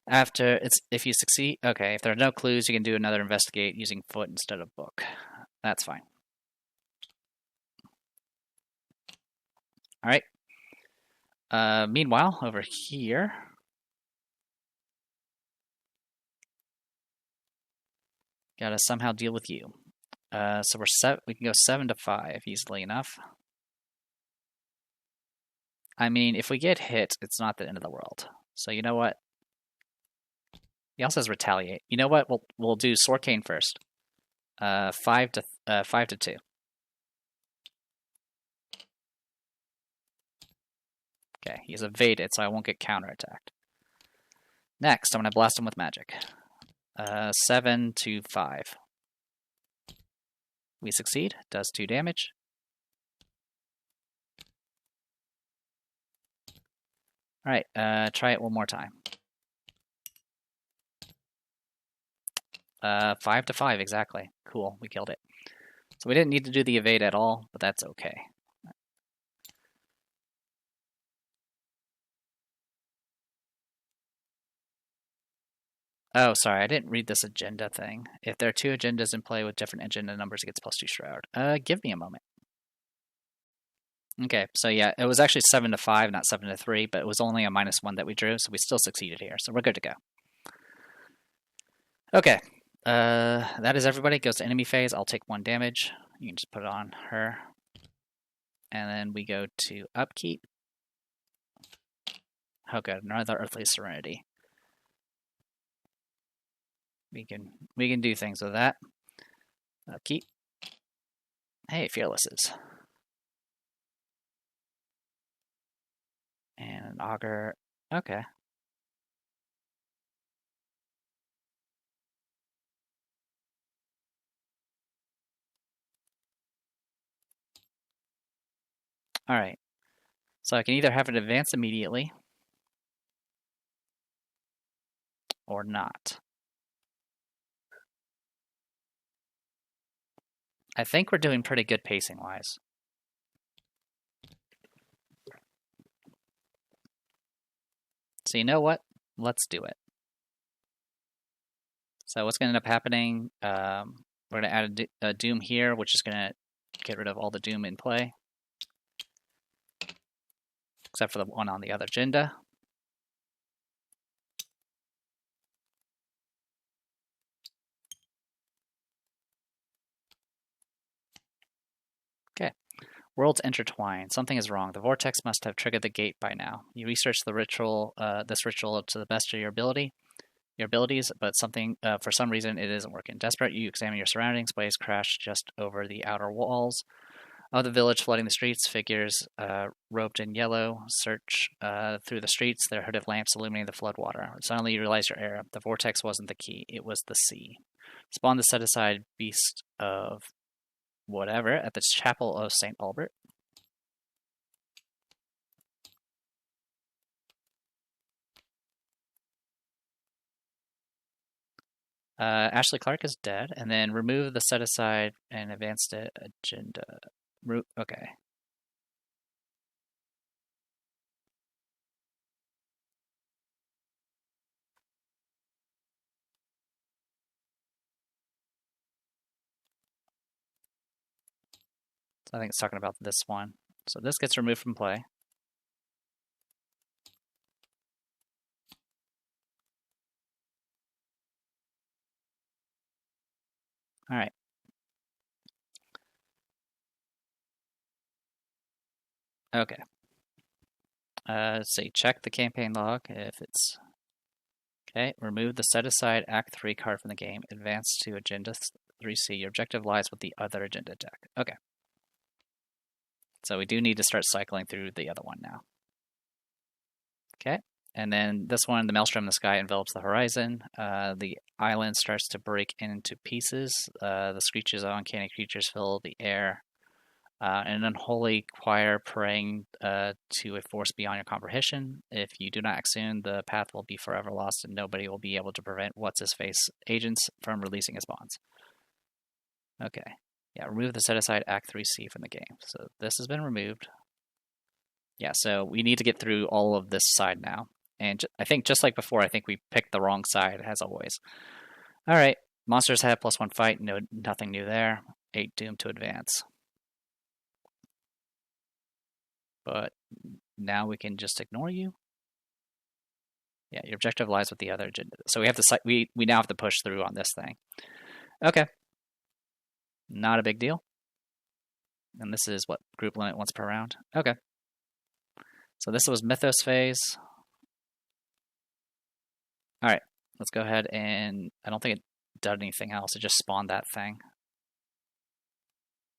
After, it's if you succeed... Okay, if there are no clues, you can do another investigate using foot instead of book. That's fine. All right. Meanwhile, over here... Gotta somehow deal with you. So we can go 7 to 5 easily enough. If we get hit, it's not the end of the world. So you know what? He also says retaliate. You know what? We'll do Sword Cane first. 5 to 2. Okay, he's evaded, so I won't get counterattacked. Next, I'm gonna blast him with magic. 7 to 5. We succeed. Does 2 damage. All right, try it one more time. 5 to 5, exactly. Cool, we killed it. So we didn't need to do the evade at all, but that's okay. Oh, sorry, I didn't read this agenda thing. If there are 2 agendas in play with different agenda numbers, it gets +2 Shroud. Give me a moment. Okay, so yeah, it was actually 7 to 5, not 7 to 3, but it was only a -1 that we drew, so we still succeeded here, so we're good to go. Okay, That is everybody. Goes to enemy phase. I'll take 1 damage. You can just put it on her. And then we go to upkeep. Oh good, another Earthly Serenity. We can do things with that. Upkeep. Hey, Fearlesses. And an Augur. Okay. Alright. So I can either have it advance immediately or not. I think we're doing pretty good pacing-wise. So you know what? Let's do it. So what's going to end up happening, we're going to add a Doom here, which is going to get rid of all the Doom in play. Except for the one on the other agenda. Okay. Worlds intertwine. Something is wrong. The vortex must have triggered the gate by now. You research the ritual, this ritual to the best of your abilities, but for some reason, it isn't working. Desperate, you examine your surroundings. Blaze crashed just over the outer walls of the village, flooding the streets. Figures robed in yellow search through the streets, their hooded lamps illuminating the floodwater. Suddenly, you realize your error. The vortex wasn't the key; it was the sea. Spawn the set-aside beast of whatever at the chapel of St. Albert. Ashley Clark is dead, and then remove the set aside and advanced agenda. Okay. So I think it's talking about this one. So this gets removed from play. All right. Okay. Say check the campaign log if it's okay. Remove the set aside Act 3 card from the game. Advance to Agenda 3C. Your objective lies with the other agenda deck. Okay. So we do need to start cycling through the other one now. Okay. And then this one, the maelstrom in the sky envelops the horizon. The island starts to break into pieces. The screeches of uncanny creatures fill the air. An unholy choir praying to a force beyond your comprehension. If you do not act soon, the path will be forever lost and nobody will be able to prevent What's-His-Face agents from releasing his bonds. Okay. Yeah, remove the set-aside Act 3C from the game. So this has been removed. Yeah, so we need to get through all of this side now. And I think just like before, I think we picked the wrong side, as always. All right, monsters have +1 fight. No, nothing new there. 8 doom to advance. But now we can just ignore you. Yeah, your objective lies with the other agenda. So we have to we now have to push through on this thing. Okay. Not a big deal. And this is what, group limit once per round? Okay. So this was Mythos phase. All right, let's go ahead and I don't think it did anything else. It just spawned that thing.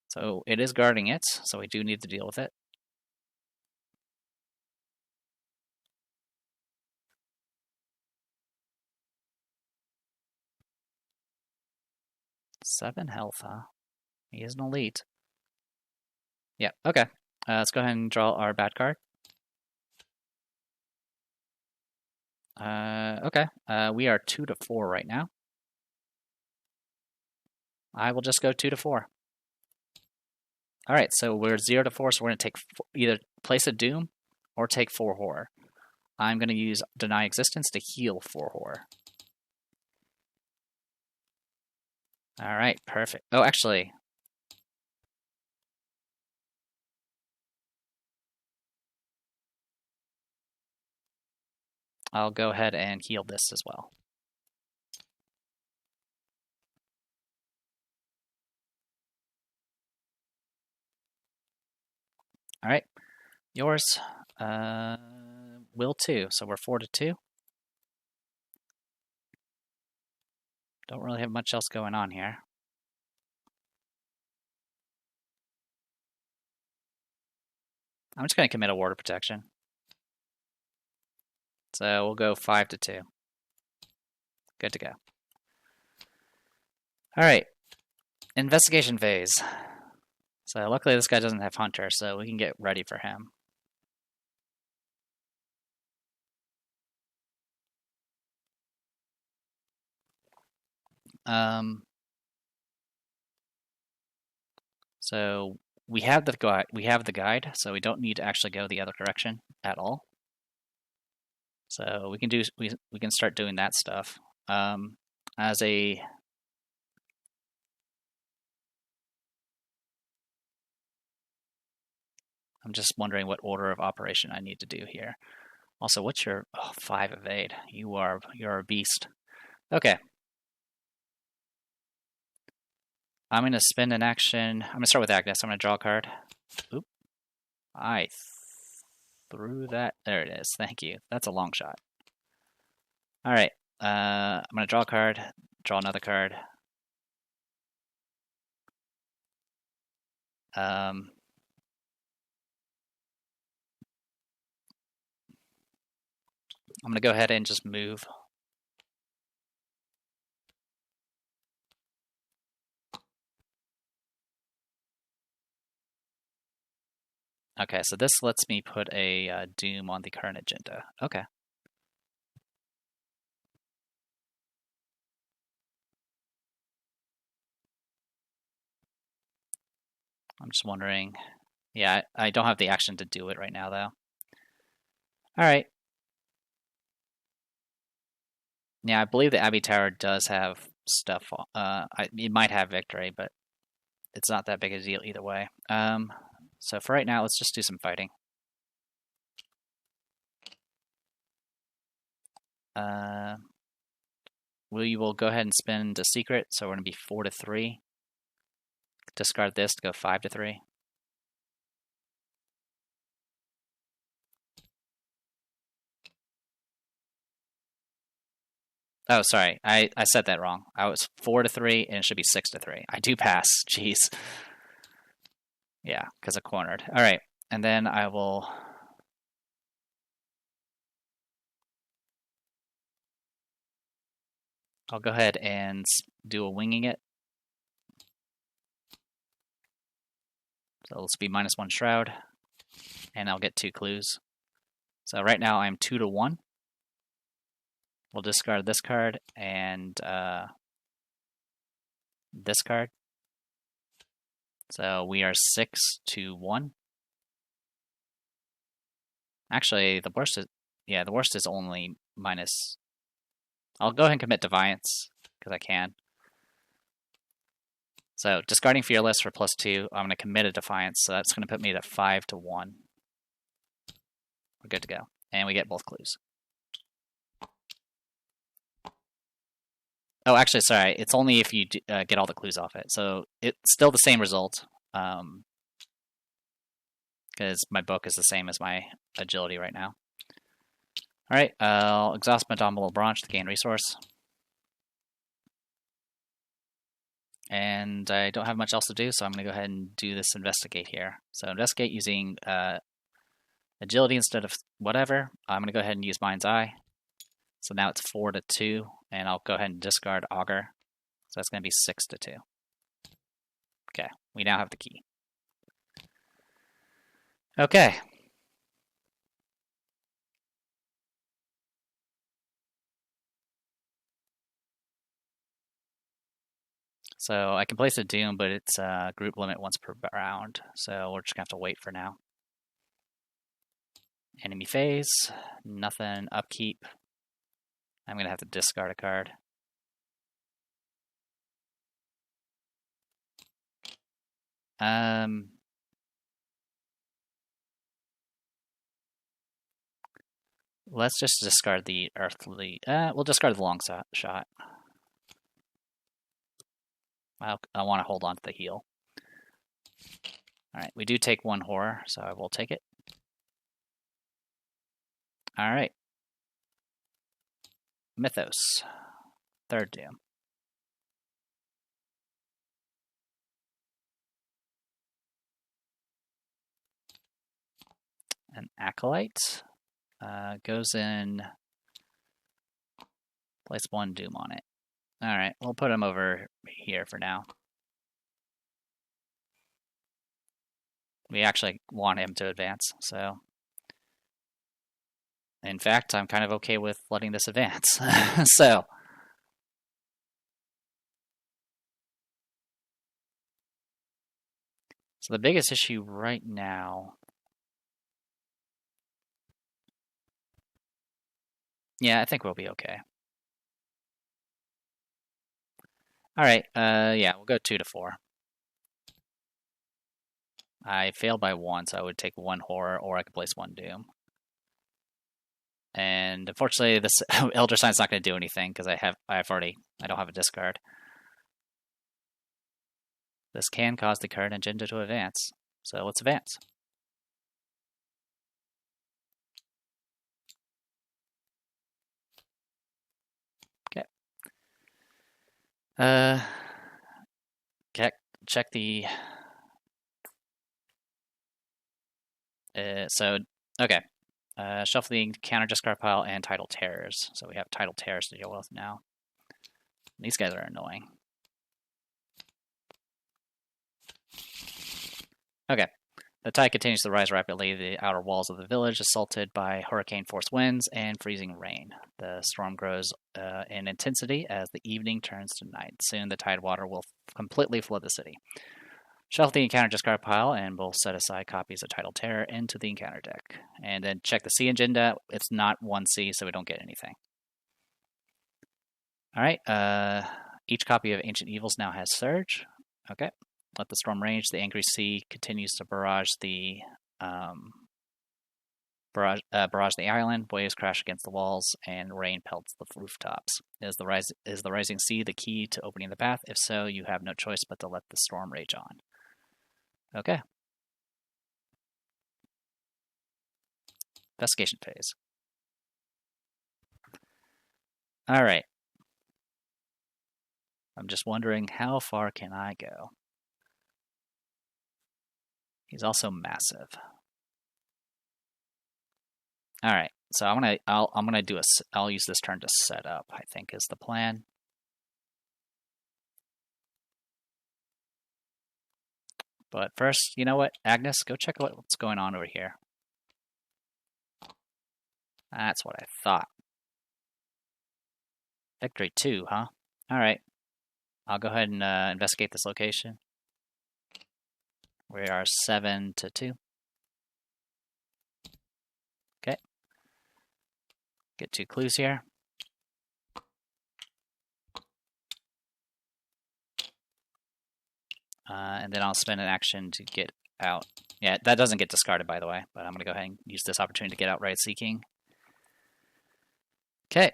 So it is guarding it, so we do need to deal with it. Seven health, huh? He is an elite. Yeah, okay. Let's go ahead and draw our bad card. Okay. We are 2 to 4 right now. I will just go 2 to 4. All right, so we're 0 to 4, so we're going to take either place a Doom or take 4 Horror. I'm going to use Deny Existence to heal 4 Horror. All right, perfect. Oh, actually, I'll go ahead and heal this as well. All right, yours. Will 2. So we're 4-2. Don't really have much else going on here. I'm just going to commit a ward of protection. So we'll go 5-2. Good to go. All right, investigation phase. So luckily this guy doesn't have Hunter, so we can get ready for him. So we have the guide, so we don't need to actually go the other direction at all. So we can start doing that stuff. As a I'm just wondering what order of operation I need to do here. Also, what's your 5 evade? You're a beast. Okay. I'm gonna spend an action. I'm gonna start with Agnes. I'm gonna draw a card. Oop. I threw that. There it is. Thank you. That's a long shot. All right. I'm gonna draw a card. Draw another card. I'm gonna go ahead and just move. Okay, so this lets me put a Doom on the current agenda. Okay. I'm just wondering. Yeah, I don't have the action to do it right now, though. All right. Yeah, I believe the Abbey Tower does have stuff. It might have victory, but it's not that big a deal either way. So for right now, let's just do some fighting. We will go ahead and spend a secret, so we're going to be 4-3. Discard this to go 5-3. Oh, sorry, I said that wrong. I was 4-3, and it should be 6-3. I do pass. Jeez. Yeah, because I cornered. All right, and then I will. I'll go ahead and do a winging it. So let's be -1 shroud, and I'll get 2 clues. So right now I'm 2-1. We'll discard this card and this card. So we are 6-1. Actually, the worst is only minus. I'll go ahead and commit Defiance because I can. So discarding Fearless for +2, I'm going to commit a Defiance, so that's going to put me at 5-1. We're good to go, and we get both clues. Oh, actually, sorry. It's only if you get all the clues off it. So it's still the same result, because my book is the same as my agility right now. All right, I'll exhaust my Dominable Branch to gain resource. And I don't have much else to do, so I'm going to go ahead and do this investigate here. So investigate using agility instead of whatever. I'm going to go ahead and use Mind's Eye. So now it's 4-2, and I'll go ahead and discard Augur. So that's going to be 6-2. Okay, we now have the key. Okay. So I can place a Doom, but it's group limit once per round. So we're just going to have to wait for now. Enemy phase, nothing, upkeep. I'm going to have to discard a card. Let's just discard the earthly. We'll discard the long shot. I want to hold on to the heal. Alright, we do take 1 horror, so I will take it. Alright. Mythos. 3rd Doom. An Acolyte. Goes in... Place 1 Doom on it. Alright, we'll put him over here for now. We actually want him to advance, so... In fact, I'm kind of okay with letting this advance. So the biggest issue right now... Yeah, I think we'll be okay. Alright, yeah, we'll go 2 to 4. I failed by 1, so I would take 1 horror, or I could place 1 doom. And unfortunately, this Elder Sign's not going to do anything because I don't have a discard. This can cause the card agenda to advance, so let's advance. Okay. Check the. Okay. Shuffle the counter discard pile and Tidal Terrors. So we have Tidal Terrors to deal with now. These guys are annoying. Okay. The tide continues to rise rapidly. The outer walls of the village assaulted by hurricane-force winds and freezing rain. The storm grows in intensity as the evening turns to night. Soon the tide water will completely flood the city. Shuffle the encounter discard pile, and we'll set aside copies of Tidal Terror into the encounter deck. And then check the C agenda. It's not 1C, so we don't get anything. Alright, each copy of Ancient Evils now has Surge. Okay. Let the storm rage. The angry sea continues to barrage the island. Waves crash against the walls, and rain pelts the rooftops. Is the rising sea the key to opening the path? If so, you have no choice but to let the storm rage on. Okay. Investigation phase. All right. I'm just wondering, how far can I go? He's also massive. All right. So I'll use this turn to set up, I think is the plan. But first, you know what, Agnes, go check out what's going on over here. That's what I thought. Victory 2, huh? All right. I'll go ahead and investigate this location. We are 7 to 2. Okay. Get 2 clues here. And then I'll spend an action to get out. Yeah, that doesn't get discarded, by the way, but I'm going to go ahead and use this opportunity to get out Right Seeking. Okay.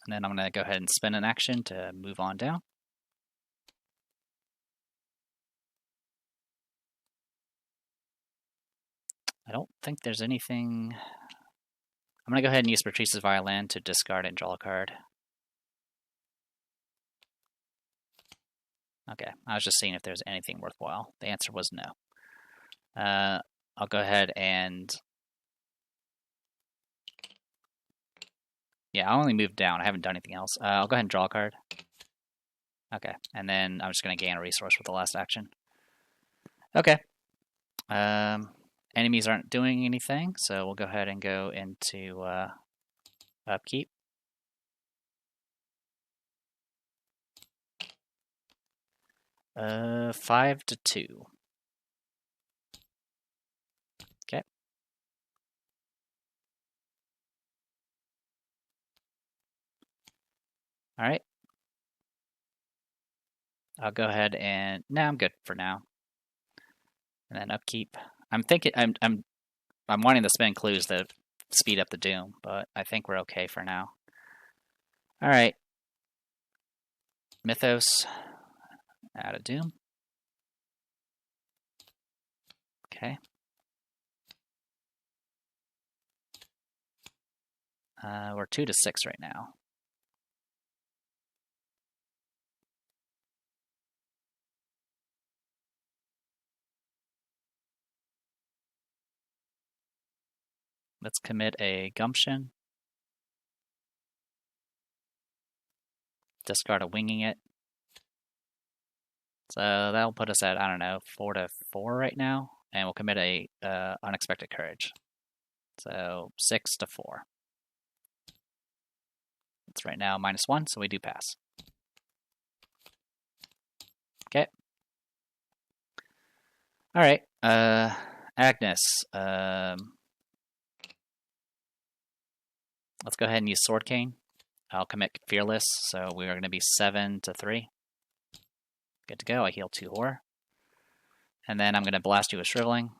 And then I'm going to go ahead and spend an action to move on down. I don't think there's anything... I'm going to go ahead and use Patrice's Violin to discard and draw a card. Okay, I was just seeing if there's anything worthwhile. The answer was no. I'll go ahead and... Yeah, I only moved down. I haven't done anything else. I'll go ahead and draw a card. Okay, and then I'm just going to gain a resource with the last action. Okay. Enemies aren't doing anything, so we'll go ahead and go into upkeep. Uh, 5 to 2. Okay. All right. I'll go ahead and I'm good for now. And then upkeep. I'm wanting to spend clues to speed up the doom, but I think we're okay for now. All right. Mythos. Add a Doom. Okay. We're 2 to 6 right now. Let's commit a Gumption. Discard a Winging It. So that'll put us at, I don't know, 4 to 4 right now. And we'll commit a Unexpected Courage. So 6 to 4. It's right now -1, so we do pass. Okay. All right. Agnes. Let's go ahead and use Sword Cane. I'll commit Fearless, so we are going to be 7 to 3. Good to go. I heal 2 horror. And then I'm going to blast you with Shriveling.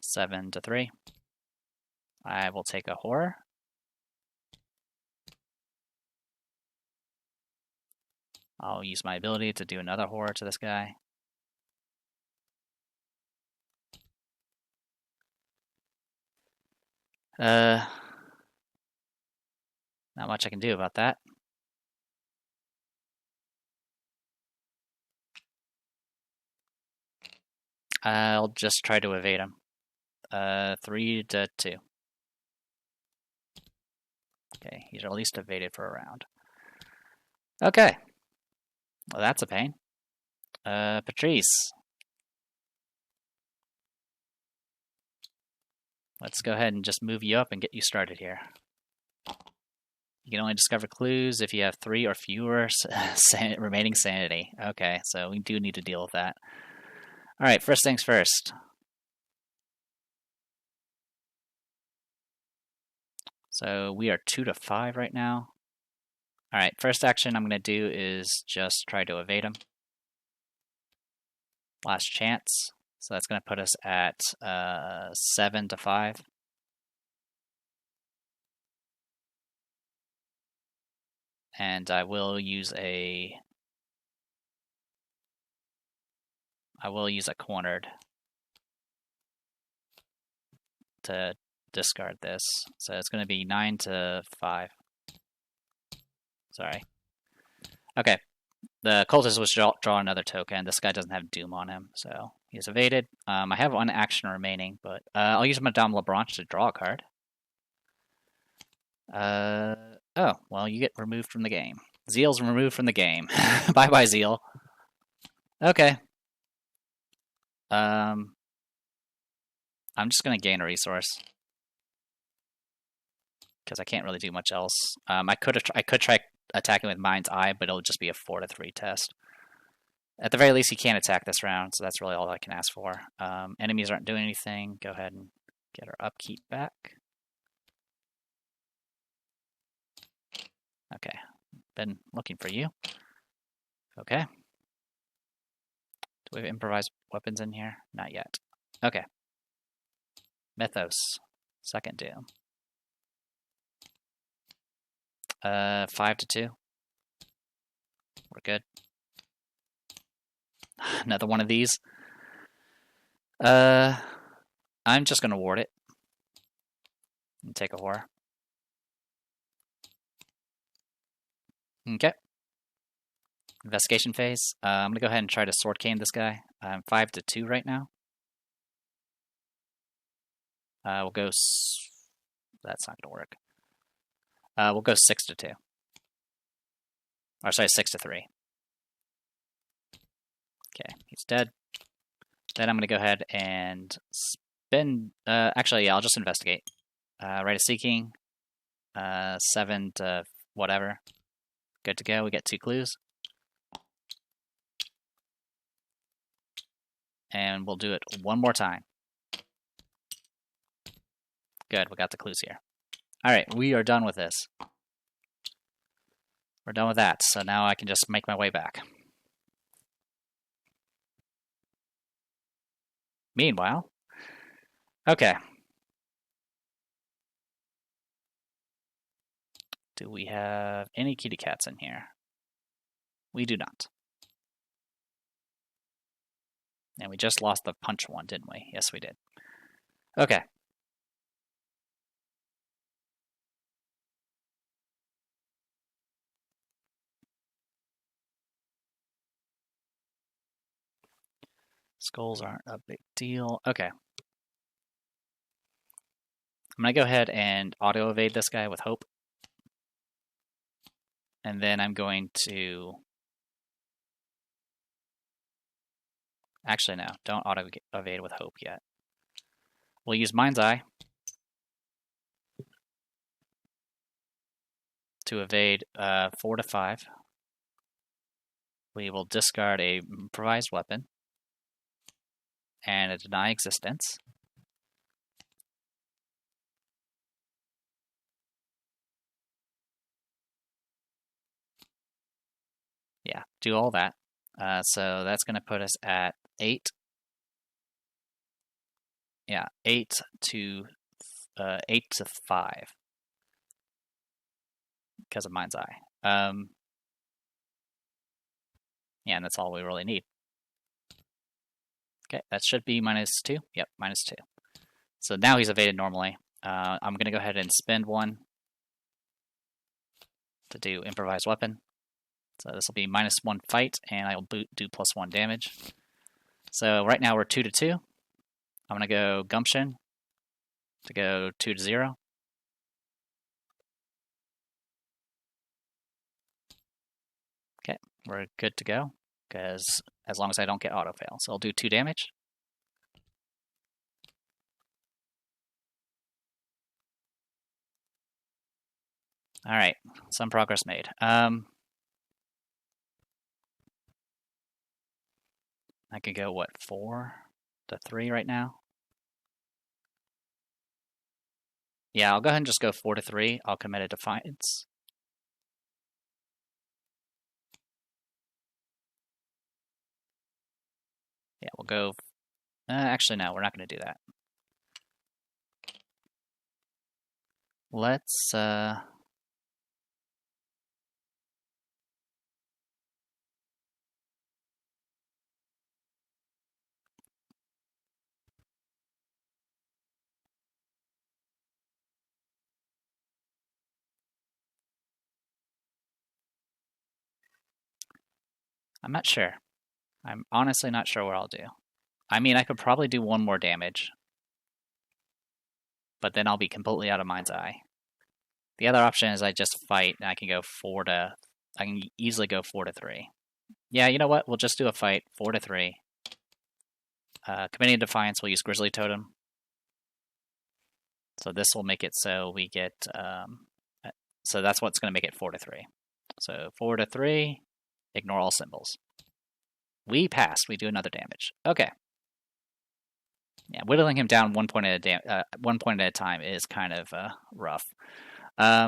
Seven to 3. I will take a horror. I'll use my ability to do another horror to this guy. Not much I can do about that. I'll just try to evade him. 3 to 2. Okay, he's at least evaded for a round. Okay. Well, that's a pain. Patrice. Let's go ahead and just move you up and get you started here. You can only discover clues if you have 3 or fewer remaining sanity. Okay, so we do need to deal with that. All right, first things first. So we are 2 to 5 right now. All right, first action I'm going to do is just try to evade him. Last chance. So that's going to put us at 7 to 5. And I will use a cornered to discard this. So it's going to be 9 to 5. Sorry. Okay. The cultist was draw another token. This guy doesn't have Doom on him, so he's evaded. I have 1 action remaining, but I'll use Madame Lebranche to draw a card. Oh, well, you get removed from the game. Zeal's removed from the game. Bye-bye, Zeal. Okay. I'm just going to gain a resource. Because I can't really do much else. I could try attacking with Mind's Eye, but it'll just be a 4 to 3 test. At the very least, he can't attack this round, so that's really all I can ask for. Enemies aren't doing anything. Go ahead and get our upkeep back. Okay, been looking for you. Okay. Do we have improvised weapons in here? Not yet. Okay. Mythos. Second Doom. 5 to 2. We're good. Another one of these. I'm just gonna ward it. And take a horror. Okay. Investigation phase. I'm gonna go ahead and try to Sword Cane this guy. I'm 5 to 2 right now. We'll go. That's not gonna work. We'll go 6 to 2. Or sorry, 6 to 3. Okay, he's dead. Then I'm gonna go ahead and spend. Actually, yeah, I'll just investigate. Rite of Seeking. 7 to whatever. Good to go. We get 2 clues. And we'll do it one more time. Good, we got the clues here. Alright, we are done with this. We're done with that, so now I can just make my way back. Meanwhile, okay. Do we have any kitty cats in here? We do not. And we just lost the punch one, didn't we? Yes, we did. Okay. Skulls aren't a big deal. Okay. I'm going to go ahead and auto-evade this guy with Hope. And then I'm going to... Actually, no. Don't auto-evade with Hope yet. We'll use Mind's Eye to evade 4 to 5. We will discard a improvised weapon and a deny existence. Yeah, do all that. So that's going to put us at 8. Yeah, 8 to 5 because of Mind's Eye. Yeah, and that's all we really need. Okay, that should be -2. Yep, -2. So now he's evaded normally. I'm going to go ahead and spend 1 to do improvised weapon. So this will be -1 fight, and I will do +1 damage. So right now we're 2 to 2. I'm going to go Gumption to go 2 to 0. Okay, we're good to go, because as long as I don't get auto-fail. So I'll do 2 damage. Alright, some progress made. I could go, what, 4 to 3 right now? Yeah, I'll go ahead and just go 4 to 3. I'll commit a Defiance. Yeah, we'll go... actually, no, we're not going to do that. Let's... I'm not sure. I'm honestly not sure what I'll do. I mean, I could probably do 1 more damage, but then I'll be completely out of Mind's Eye. The other option is I just fight, and I can go 4 to... I can easily go 4 to 3. Yeah, you know what? We'll just do a fight, 4 to 3. Committing Defiance, we'll use Grizzly Totem. So this will make it so we get... so that's what's going to make it 4 to 3. So 4 to 3, ignore all symbols. We pass. We do another damage. Okay. Yeah, whittling him down 1 point at a time is kind of rough. I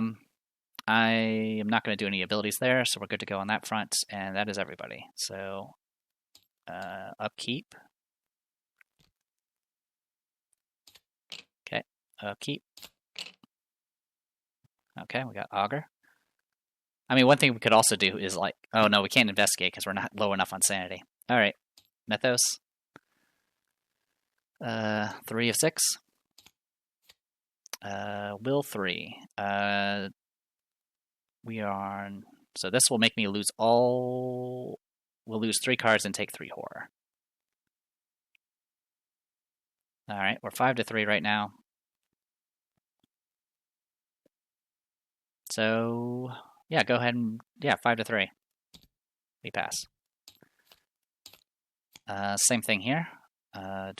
am not going to do any abilities there, so we're good to go on that front, and that is everybody. So, upkeep. Okay, upkeep. Okay, we got Augur. I mean, one thing we could also do is like... Oh, no, we can't investigate because we're not low enough on sanity. All right, Mythos. 3 of 6. Will 3. We are... So this will make me lose all... We'll lose 3 cards and take 3 horror. Alright, we're 5 to 3 right now. So... Yeah, go ahead and... Yeah, 5 to 3. We pass. Same thing here. I'm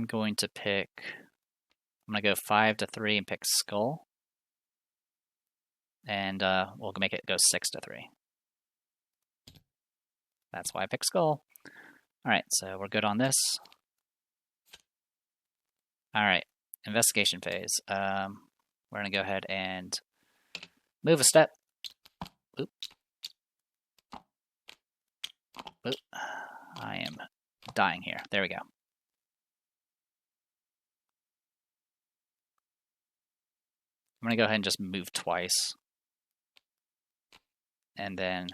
going to pick... I'm going to go 5 to 3 and pick Skull. And we'll make it go 6 to 3. That's why I picked Skull. Alright, so we're good on this. Alright, investigation phase. We're going to go ahead and move a step. Oop. Oop. I am dying here. There we go. I'm going to go ahead and just move twice. And then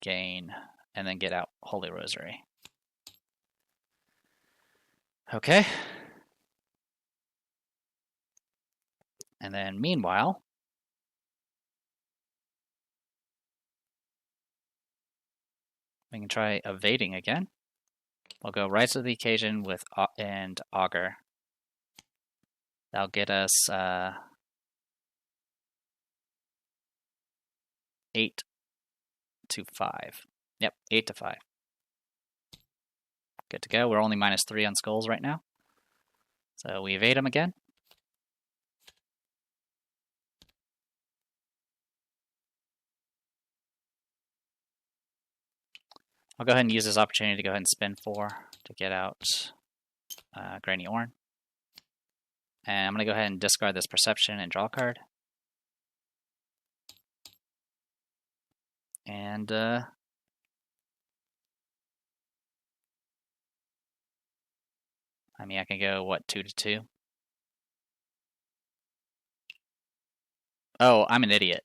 gain, and then get out Holy Rosary. Okay. And then meanwhile, we can try evading again. We'll go Rise to the Occasion with and Augur. That'll get us 8 to 5. Yep, 8 to 5. Good to go. We're only -3 on skulls right now. So we evade him again. I'll go ahead and use this opportunity to go ahead and spin 4 to get out Granny Orn. And I'm going to go ahead and discard this Perception and draw a card. And I mean, I can go, what, 2 to 2? Oh, I'm an idiot.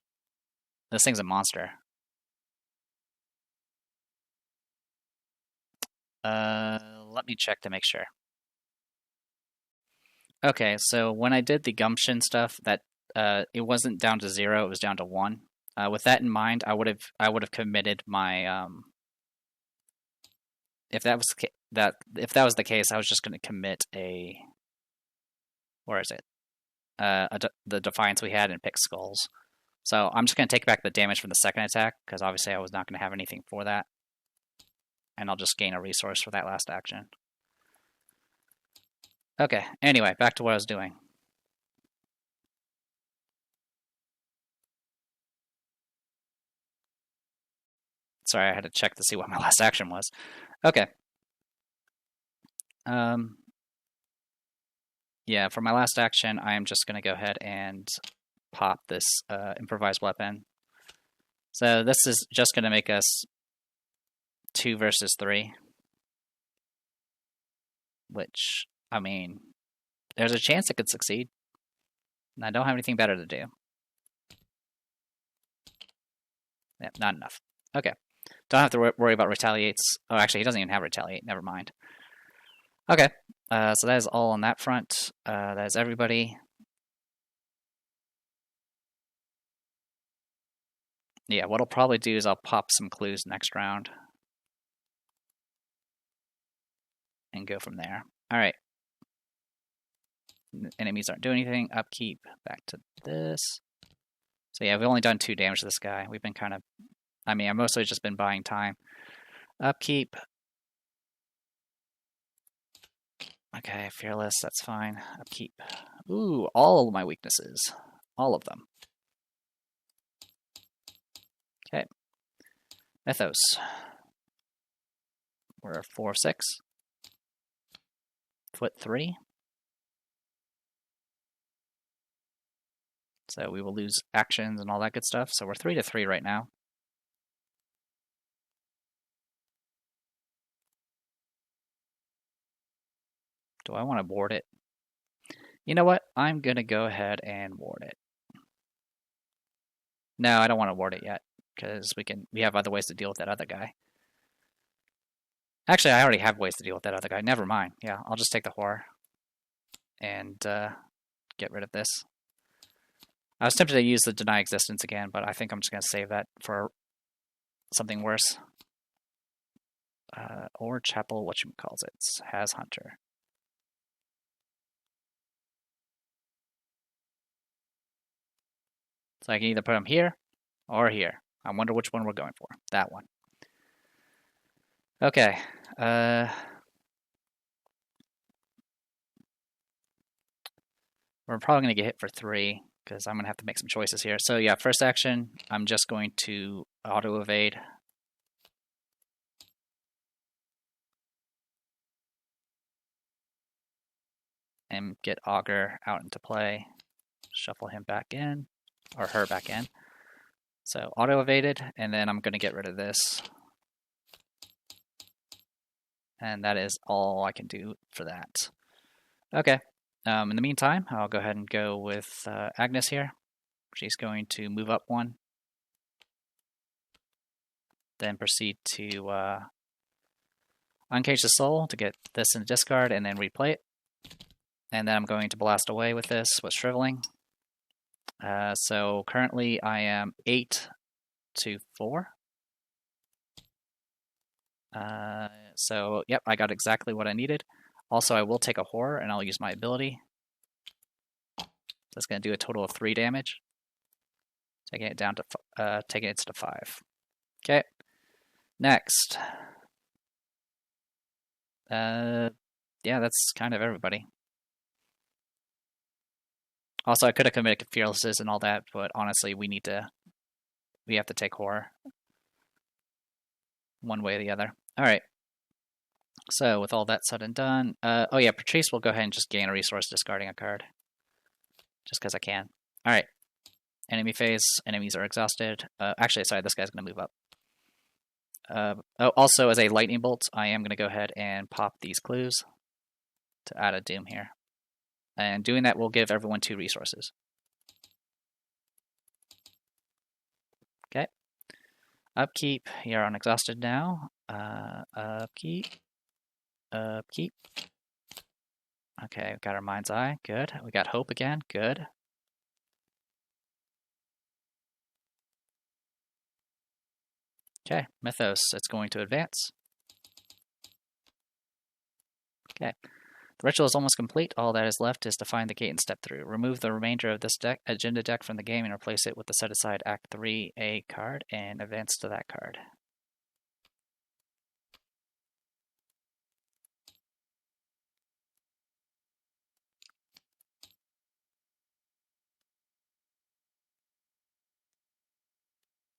This thing's a monster. Let me check to make sure. Okay, so when I did the gumption stuff, that it wasn't down to 0; it was down to 1. With that in mind, I would have committed my if that was the case, I was just going to commit a, where is it? The Defiance we had and pick skulls. So I'm just going to take back the damage from the second attack because obviously I was not going to have anything for that. And I'll just gain a resource for that last action. Okay, anyway, back to what I was doing. Sorry, I had to check to see what my last action was. Okay. Yeah, for my last action, I am just going to go ahead and pop this improvised weapon. So this is just going to make us 2 versus 3. Which, I mean, there's a chance it could succeed. And I don't have anything better to do. Yep, not enough. Okay. Don't have to worry about retaliates. Oh, actually, he doesn't even have retaliate. Never mind. Okay. So that is all on that front. That is everybody. Yeah, what I'll probably do is I'll pop some clues next round. And go from there. Alright. Enemies aren't doing anything. Upkeep. Back to this. So yeah, we've only done 2 damage to this guy. We've been kind of... I mean, I've mostly just been buying time. Upkeep. Okay, Fearless, that's fine. Upkeep. Ooh, all of my weaknesses. All of them. Okay. Ethos. We're 4/6. Foot 3. So we will lose actions and all that good stuff. So we're 3 to 3 right now. Do I want to ward it? You know what? I'm going to go ahead and ward it. No, I don't want to ward it yet, because we have other ways to deal with that other guy. Actually, I already have ways to deal with that other guy. Never mind. Yeah, I'll just take the horror and get rid of this. I was tempted to use the Deny Existence again, but I think I'm just going to save that for something worse. Or Chapel, whatchamacalls it, has Hunter. So I can either put him here or here. I wonder which one we're going for. That one. Okay. We're probably going to get hit for 3 because I'm going to have to make some choices here. So yeah, first action, I'm just going to auto-evade. And get Augur out into play. Shuffle him back in. Or her back in. So auto-evaded, and then I'm going to get rid of this. And that is all I can do for that. Okay. In the meantime, I'll go ahead and go with Agnes here. She's going to move up one. Then proceed to uncage the soul to get this in the discard and then replay it. And then I'm going to blast away with this with shriveling. So currently I am 8 to 4. So yep, I got exactly what I needed. Also, I will take a horror and I'll use my ability. That's going to do a total of 3 damage. Taking it down to taking it to 5. Okay. Next. Yeah, that's kind of everybody. Also, I could have committed fearlesses and all that, but honestly, we have to take horror. One way or the other. Alright. So, with all that said and done, oh yeah, Patrice will go ahead and just gain a resource discarding a card. Just because I can. Alright. Enemy phase. Enemies are exhausted. Actually, sorry, this guy's going to move up. Also, as a lightning bolt, I am going to go ahead and pop these clues to add a doom here. And doing that will give everyone 2 resources. Okay. Upkeep. You're unexhausted now. Upkeep. Upkeep. Okay, we got our mind's eye. Good. We got hope again. Good. Okay, Mythos. It's going to advance. Okay. The ritual is almost complete. All that is left is to find the gate and step through. Remove the remainder of this agenda deck from the game and replace it with the set-aside Act 3A card and advance to that card.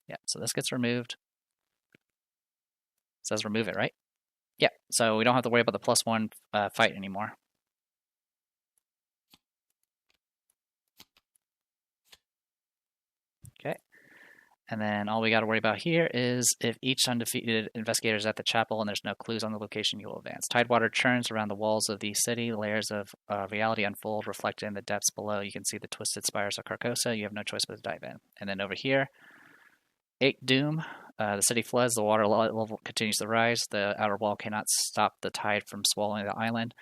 Yeah, so this gets removed. It says remove it, right? Yeah, so we don't have to worry about the +1 fight anymore. Okay. And then all we got to worry about here is if each undefeated investigator is at the chapel and there's no clues on the location, you will advance. Tidewater churns around the walls of the city. Layers of reality unfold, reflected in the depths below. You can see the twisted spires of Carcosa. You have no choice but to dive in. And then over here, 8 Doom. The city floods. The water level continues to rise. The outer wall cannot stop the tide from swallowing the island.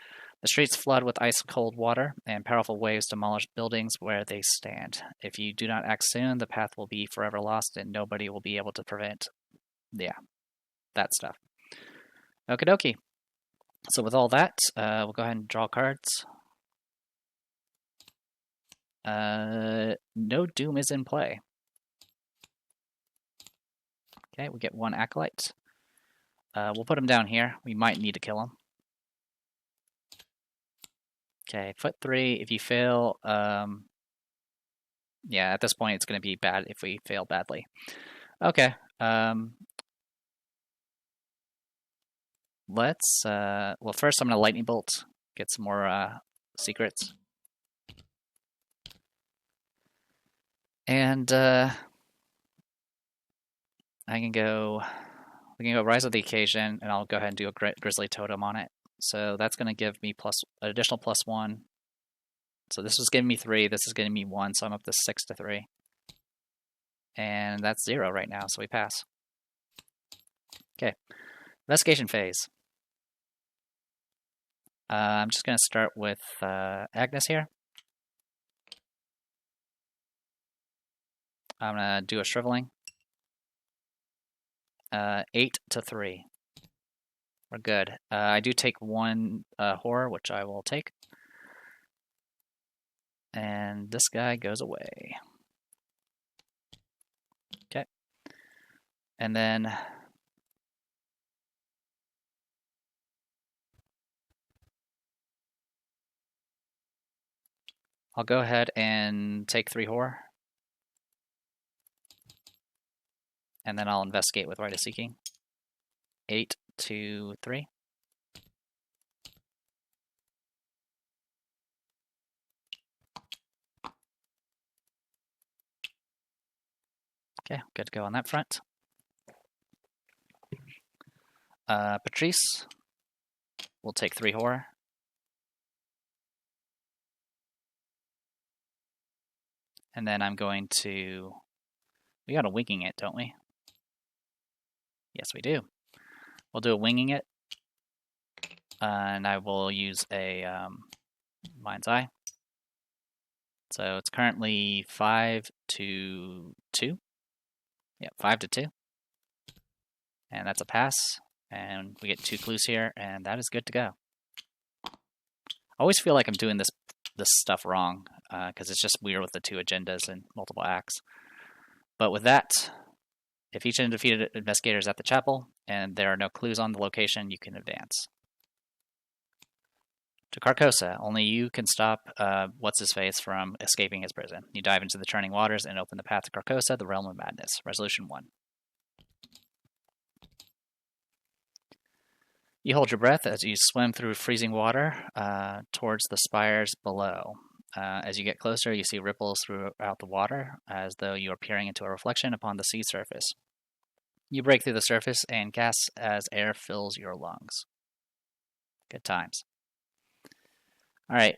The streets flood with ice-cold water, and powerful waves demolish buildings where they stand. If you do not act soon, the path will be forever lost, and nobody will be able to prevent, that stuff. Okie dokie. So with all that, we'll go ahead and draw cards. No Doom is in play. Okay, we get 1 Acolyte. We'll put him down here. We might need to kill him. Okay, foot 3. If you fail, yeah, at this point it's going to be bad if we fail badly. Okay. Let's, well, first I'm going to lightning bolt, get some more secrets. And we can go Rise of the Occasion, and I'll go ahead and do a Grizzly Totem on it. So that's going to give me an additional +1. So this was giving me 3, this is giving me 1, so I'm up to 6 to 3. And that's 0 right now, so we pass. Okay, investigation phase. I'm just going to start with Agnes here. I'm going to do a shriveling. 8 to 3. We're good. I do take 1 horror, which I will take. And this guy goes away. Okay. And then I'll go ahead and take 3 horror. And then I'll investigate with Rite of Seeking. 8 to 3. Okay, good to go on that front. Patrice, we'll take 3 horror. And then I'm going to... We got a winging it, don't we? Yes, we do. We'll do a winging it. And I will use a Mind's Eye. So it's currently 5 to 2. Yeah, 5 to 2. And that's a pass. And we get 2 clues here, and that is good to go. I always feel like I'm doing this stuff wrong, because it's just weird with the 2 agendas and multiple acts. But with that, if each undefeated investigator is at the chapel, and there are no clues on the location, you can advance. To Carcosa, only you can stop What's-His-Face from escaping his prison. You dive into the churning waters and open the path to Carcosa, the realm of madness. Resolution 1. You hold your breath as you swim through freezing water towards the spires below. As you get closer, you see ripples throughout the water, as though you are peering into a reflection upon the sea surface. You break through the surface and gasp as air fills your lungs. Good times. All right,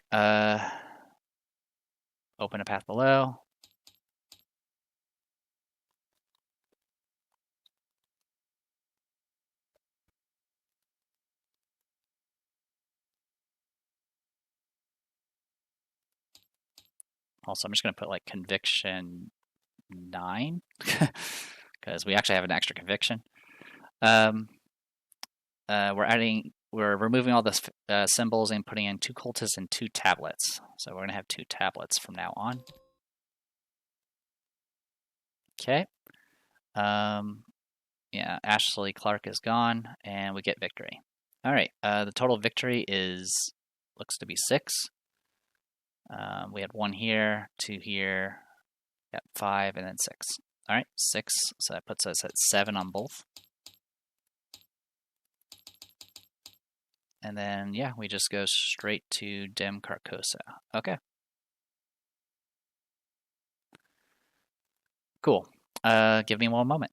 open a path below. Also, I'm just going to put like conviction 9 because we actually have an extra conviction. We're removing all the symbols and putting in 2 cultists and 2 tablets. So we're going to have 2 tablets from now on. Okay. Yeah, Ashley Clark is gone, and we get victory. All right. The total victory looks to be 6. We had 1 here, 2 here, yep, 5, and then 6. All right, 6. So that puts us at 7 on both. And then, yeah, we just go straight to Dim Carcosa. Okay. Cool. Give me 1 moment.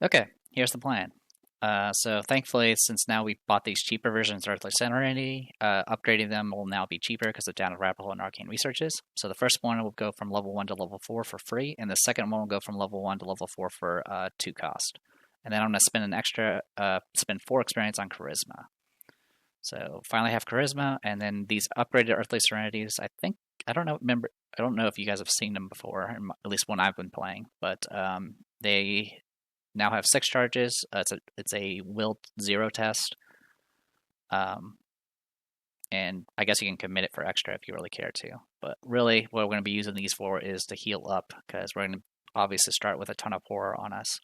Okay, here's the plan. So thankfully, since now we bought these cheaper versions of Earthly Serenity, upgrading them will now be cheaper because of Down Rabbit Hole and Arcane Researches. So the first one will go from level 1 to level 4 for free, and the second one will go from level 1 to level 4 for 2 cost. And then I'm going to spend an extra, spend 4 experience on Charisma. So finally have Charisma, and then these upgraded Earthly Serenities, I don't know if you guys have seen them before, at least one I've been playing, but they now have 6 charges. It's a will 0 test, and I guess you can commit it for extra if you really care to. But really, what we're going to be using these for is to heal up, because we're going to obviously start with a ton of horror on us.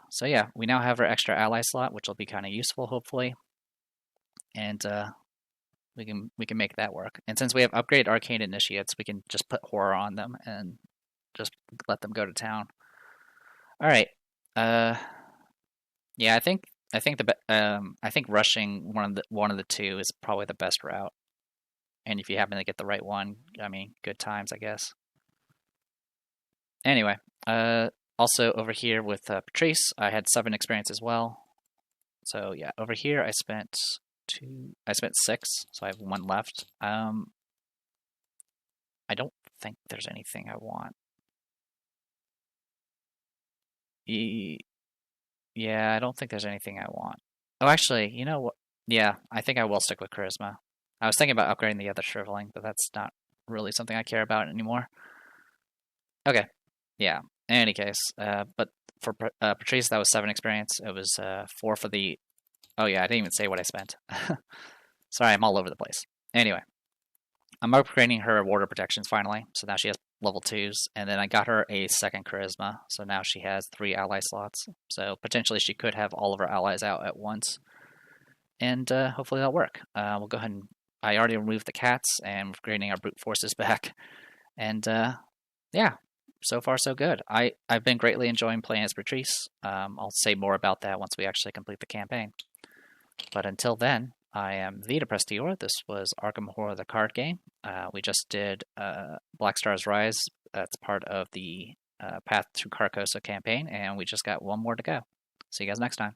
So yeah, we now have our extra ally slot, which will be kind of useful, hopefully, and we can make that work. And since we have upgraded arcane initiates, we can just put horror on them and just let them go to town. All right. Yeah, I think rushing one of the 2 is probably the best route. And if you happen to get the right one, I mean, good times, I guess. Anyway, also over here with Patrice, I had 7 experience as well. So yeah, over here I spent 6, so I have 1 left. I don't think there's anything I want. Yeah, I don't think there's anything I want. Oh, actually, you know what? Yeah, I think I will stick with Charisma. I was thinking about upgrading the other Shriveling, but that's not really something I care about anymore. Okay, yeah. In any case, but for Patrice, that was 7 experience. It was 4 for the... Oh yeah, I didn't even say what I spent. Sorry, I'm all over the place. Anyway, I'm upgrading her water protections finally, so now she has level 2s, and then I got her a 2nd Charisma, so now she has 3 ally slots. So potentially she could have all of her allies out at once, and hopefully that'll work. We'll go ahead and... I already removed the cats, and we're getting our brute forces back, and yeah, so far so good. I've been greatly enjoying playing as Patrice. I'll say more about that once we actually complete the campaign. But until then, I am the Depressed Eeyore. This was Arkham Horror, the card game. We just did Black Stars Rise. That's part of the Path to Carcosa campaign, and we just got 1 more to go. See you guys next time.